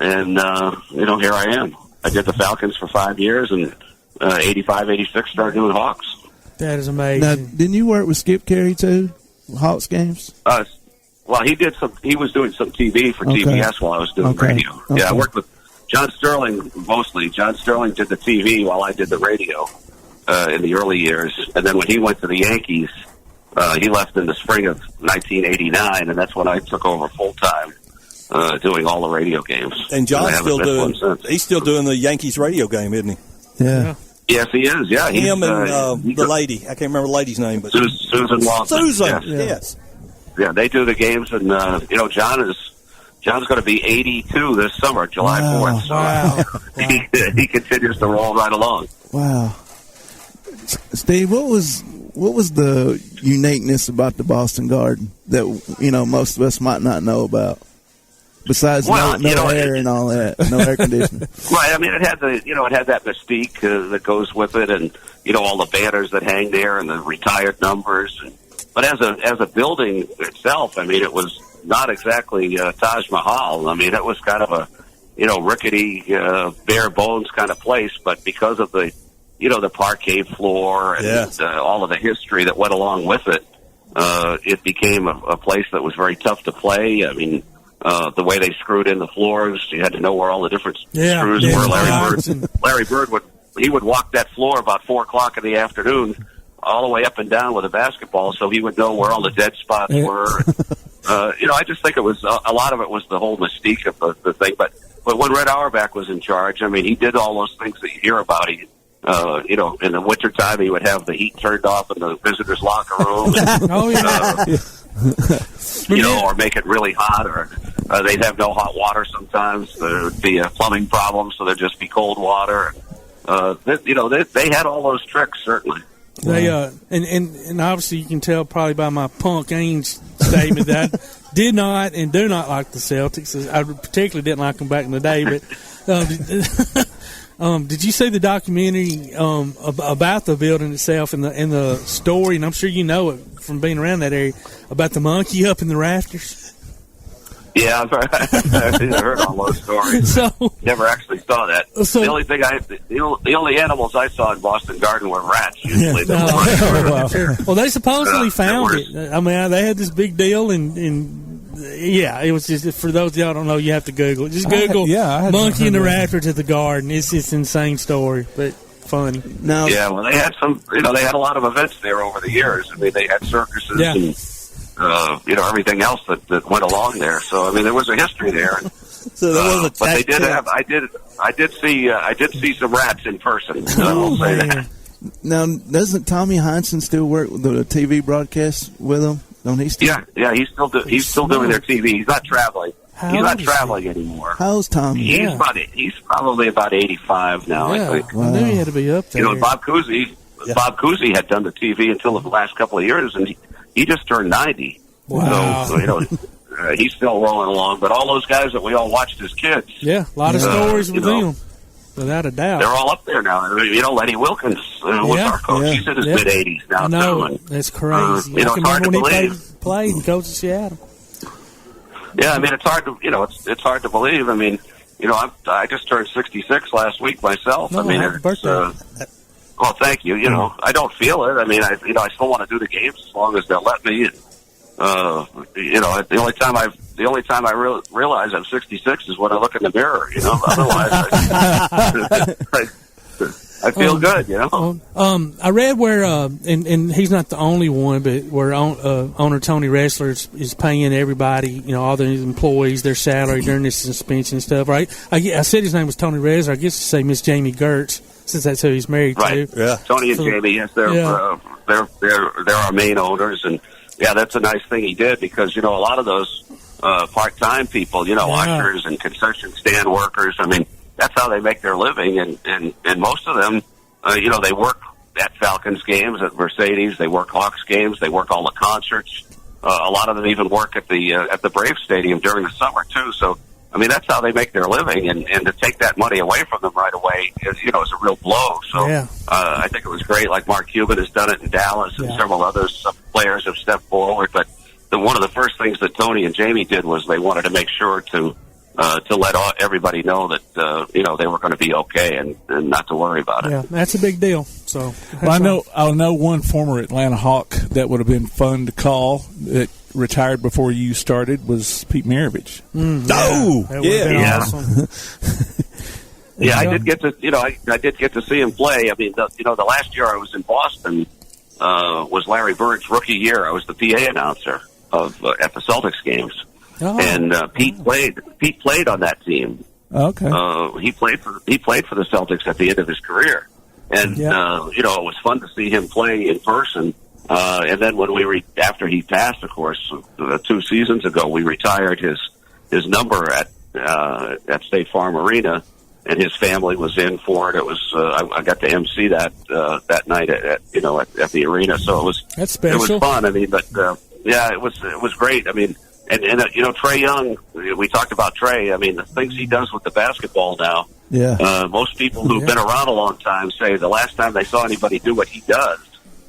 And, here I am. I did the Falcons for 5 years, and 85, 86 started doing Hawks. That is amazing. Now, didn't you work with Skip Carey, too? Hawks games? Well, he was doing some TV for TBS while I was doing radio. Okay. Yeah, I worked with John Sterling mostly. John Sterling did the TV while I did the radio in the early years. And then when he went to the Yankees, he left in the spring of 1989, and that's when I took over full-time. Doing all the radio games. And John's still doing the Yankees radio game, isn't he? Yeah. Yes, he is. Yeah, him and the lady. I can't remember the lady's name, but Susan Lawson. Susan, yes. Yeah, they do the games, and John's going to be 82 this summer, July 4th. So he continues to roll right along. Wow. Steve, what was the uniqueness about the Boston Garden that most of us might not know about? Besides no air and all that, no air conditioning. Right. I mean, it had that mystique that goes with it, and all the banners that hang there, and the retired numbers, and But as a building itself, I mean, it was not exactly Taj Mahal. I mean, it was kind of a, rickety, bare bones kind of place. But because of the, the parquet floor and all of the history that went along with it, it became a place that was very tough to play. I mean, the way they screwed in the floors, you had to know where all the different screws were. Larry Bird would walk that floor about 4:00 in the afternoon, all the way up and down with a basketball, so he would know where all the dead spots were. I just think it was a lot of it was the whole mystique of the thing. But when Red Auerbach was in charge, I mean, he did all those things that you hear about. He, in the wintertime, he would have the heat turned off in the visitors' locker room. Or make it really hot, or they'd have no hot water sometimes. There would be a plumbing problem, so there'd just be cold water. They had all those tricks, certainly. They and obviously you can tell probably by my punk Ains statement that I did not and do not like the Celtics. I particularly didn't like them back in the day. But did you see the documentary about the building itself and the story? And I'm sure you know it from being around that area about the monkey up in the rafters. Yeah, I've heard all those stories. Never actually saw that. The only thing the only animals I saw in Boston Garden were rats. Usually, well, they supposedly found it. I mean, they had this big deal, and it was just for those of y'all don't know, you have to Google it. Just Google monkey in the rafters at the Garden. It's just an insane story, but funny. Well, they had some. They had a lot of events there over the years. I mean, they had circuses and. Everything else that went along there. So I mean, there was a history there. So there was a but they did have. I did see some rats in person. I'll say that. Now, doesn't Tommy Heinsohn still work with the TV broadcast with them? Don't he still? Yeah. He's still doing their TV. He's not traveling. He's not traveling anymore. How's Tommy? He's probably about 85 now. Yeah. I think. I knew he had to be up there. Bob Cousy. Yeah. Bob Cousy had done the TV until the last couple of years, and he just turned 90. Wow. So he's still rolling along. But all those guys that we all watched as kids. Yeah, a lot of stories with them, without a doubt. They're all up there now. Lenny Wilkins was our coach. He's in his mid-80s now. I know. Too. That's crazy. It's hard to believe. He played and coached Seattle. Yeah, I mean, it's hard to it's hard to believe. I mean, I just turned 66 last week myself. No, I mean, happy birthday. Well, thank you. I don't feel it. I mean, I still want to do the games as long as they'll let me. The only time I realize I'm 66 is when I look in the mirror. Otherwise, I feel good. I read where and he's not the only one, but where owner Tony Ressler is paying everybody, all the employees their salary during this suspension and stuff. Right? I said his name was Tony Ressler. I guess to say Miss Jamie Gertz, since that's who he's married to. Yeah. Tony and Jamie, yes, they're our main owners, and that's a nice thing he did because a lot of those part-time people, ushers and concession stand workers. I mean, that's how they make their living, and most of them, they work at Falcons games, at Mercedes, they work Hawks games, they work all the concerts. A lot of them even work at the Braves Stadium during the summer too. So. I mean, that's how they make their living, and to take that money away from them right away is a real blow. So I think it was great. Like Mark Cuban has done it in Dallas, and several other players have stepped forward. But one of the first things that Tony and Jamie did was they wanted to make sure to let everybody know that they were going to be okay and not to worry about it. Yeah, that's a big deal. So I know one former Atlanta Hawk that would have been fun to call that retired before you started was Pete Maravich. Awesome. I did get to I did get to see him play. I mean, the last year I was in Boston was Larry Bird's rookie year. I was the PA announcer at the Celtics games. And Pete played on that team. Okay. He played for the Celtics at the end of his career, and it was fun to see him play in person. And then when after he passed, of course, 2 seasons ago, we retired his number at State Farm Arena, and his family was in for it. It was I got to MC that night at the arena, so that's special. It was fun. I mean, but it was great. I mean. And Trae Young, we talked about Trae. I mean, the things he does with the basketball now. Yeah. Most people who've been around a long time say the last time they saw anybody do what he does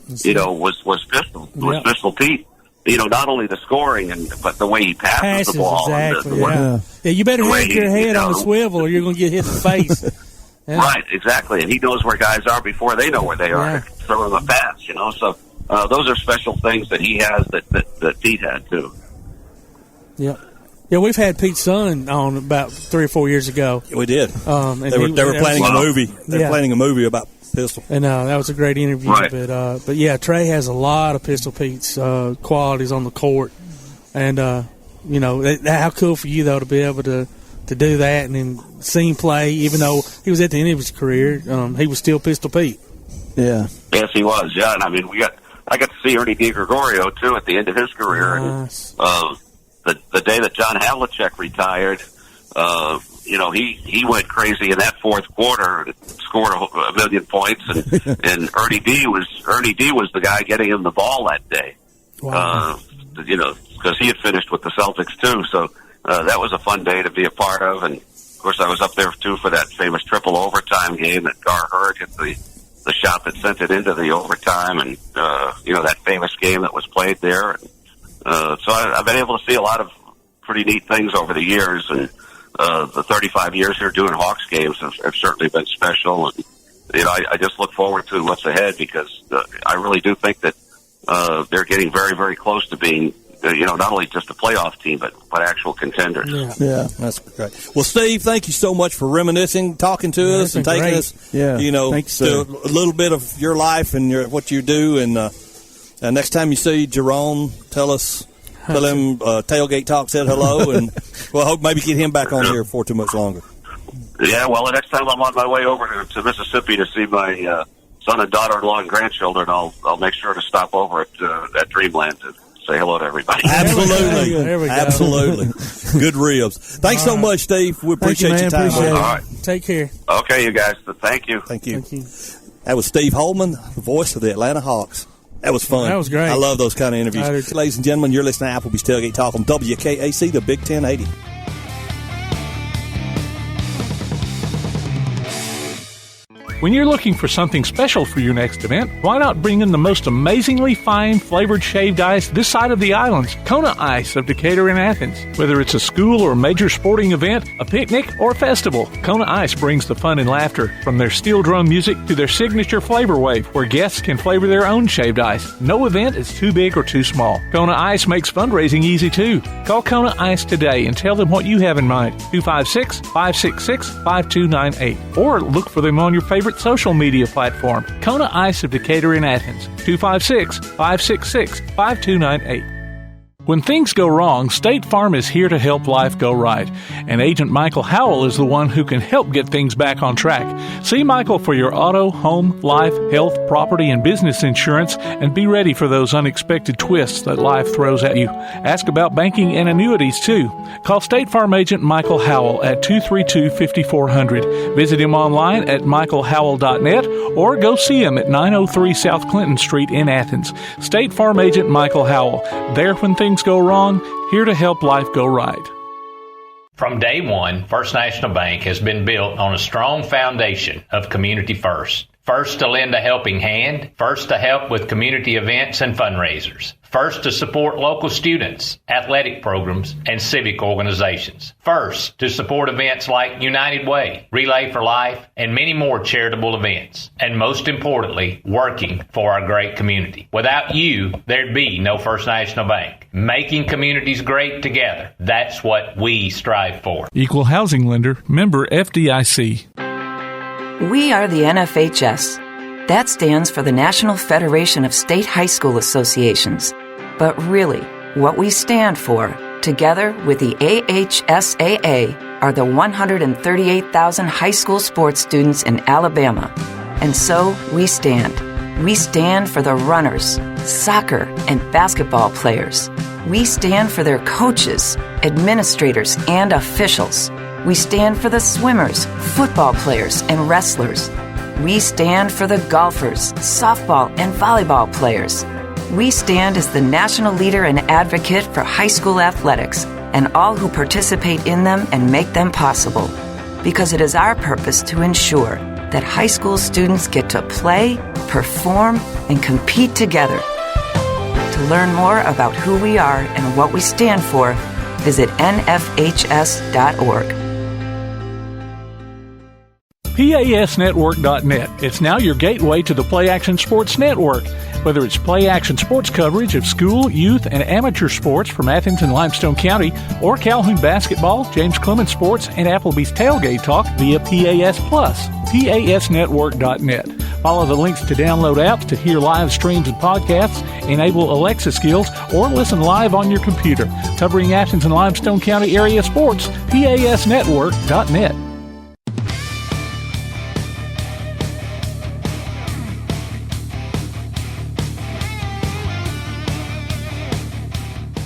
was Pistol Pete. Not only the scoring but the way he passes the ball. Exactly. Yeah, you better have your head on a swivel, or you're going to get hit in the face. Yeah. Right, exactly. And he knows where guys are before they know where they are. Throw him a pass, So those are special things that he has that Pete had too. Yeah. Yeah, we've had Pete's son on about 3 or 4 years ago. We did. And they were planning a movie. They were planning a movie about Pistol. And that was a great interview. Right. But yeah, Trey has a lot of Pistol Pete's qualities on the court. And, how cool for you, though, to be able to do that and then see him play, even though he was at the end of his career, he was still Pistol Pete. Yeah. Yes, he was, yeah. And, I mean, I got to see Ernie DiGregorio, too, at the end of his career. Nice. And, the day that John Havlicek retired, he went crazy in that fourth quarter, scored a million points, and Ernie D was the guy getting him the ball that day. Wow. Because he had finished with the Celtics too. So that was a fun day to be a part of, and of course I was up there too for that famous triple overtime game that Gar Hurd hit the shot that sent it into the overtime, and that famous game that was played there. So I've been able to see a lot of pretty neat things over the years, and the 35 years here doing Hawks games have certainly been special. And I just look forward to what's ahead, because I really do think that they're getting very, very close to being, not only just a playoff team, but actual contenders. Yeah, that's great. Well, Steve, thank you so much for reminiscing, talking to us, and taking us, to a little bit of your life and what you do. And next time you see Jerome, tell him Tailgate Talk said hello, and we'll hope maybe get him back on here for too much longer. Yeah, well, the next time I'm on my way over to Mississippi to see my son and daughter-in-law and grandchildren, I'll make sure to stop over at Dreamland to say hello to everybody. Absolutely. There we go. Absolutely. Good ribs. Thanks so much, Steve. We appreciate your time. Appreciate it. All right. Take care. Okay, you guys. Thank you. Thank you. That was Steve Holman, the voice of the Atlanta Hawks. That was fun. That was great. I love those kind of interviews. Ladies and gentlemen, you're listening to Applebee's Tailgate Talk on WKAC, the Big 1080. When you're looking for something special for your next event, why not bring in the most amazingly fine flavored shaved ice this side of the islands, Kona Ice of Decatur and Athens. Whether it's a school or major sporting event, a picnic, or festival, Kona Ice brings the fun and laughter. From their steel drum music to their signature flavor wave, where guests can flavor their own shaved ice. No event is too big or too small. Kona Ice makes fundraising easy too. Call Kona Ice today and tell them what you have in mind. 256-566-5298. Or look for them on your favorite social media platform. Kona Ice of Decatur in Athens. 256-566-5298. When things go wrong, State Farm is here to help life go right. And Agent Michael Howell is the one who can help get things back on track. See Michael for your auto, home, life, health, property, and business insurance, and be ready for those unexpected twists that life throws at you. Ask about banking and annuities, too. Call State Farm Agent Michael Howell at 232-5400. Visit him online at michaelhowell.net or go see him at 903 South Clinton Street in Athens. State Farm Agent Michael Howell. There when things go wrong, here to help life go right. From day one, First National Bank has been built on a strong foundation of community first. First to lend a helping hand, first to help with community events and fundraisers, first to support local students, athletic programs, and civic organizations, first to support events like United Way, Relay for Life, and many more charitable events, and most importantly, working for our great community. Without you, there'd be no First National Bank. Making communities great together, that's what we strive for. Equal housing lender, member FDIC. We are the NFHS. That stands for the National Federation of State High School Associations. But really, what we stand for, together with the AHSAA, are the 138,000 high school sports students in Alabama. And so we stand. We stand for the runners, soccer, and basketball players. We stand for their coaches, administrators, and officials. We stand for the swimmers, football players, and wrestlers. We stand for the golfers, softball, and volleyball players. We stand as the national leader and advocate for high school athletics and all who participate in them and make them possible. Because it is our purpose to ensure that high school students get to play, perform, and compete together. To learn more about who we are and what we stand for, visit nfhs.org. PASnetwork.net. It's now your gateway to the Play Action Sports Network. Whether it's play action sports coverage of school, youth, and amateur sports from Athens and Limestone County, or Calhoun basketball, James Clemens Sports, and Applebee's Tailgate Talk via PAS Plus. PASnetwork.net. Follow the links to download apps to hear live streams and podcasts, enable Alexa skills, or listen live on your computer. Covering Athens and Limestone County area sports, PASnetwork.net.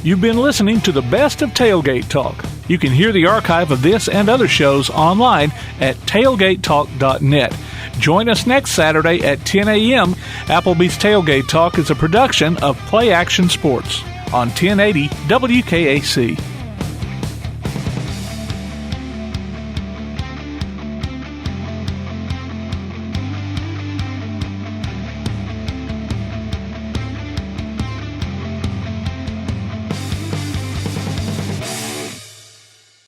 You've been listening to the best of Tailgate Talk. You can hear the archive of this and other shows online at tailgatetalk.net. Join us next Saturday at 10 a.m. Applebee's Tailgate Talk is a production of Play Action Sports on 1080 WKAC.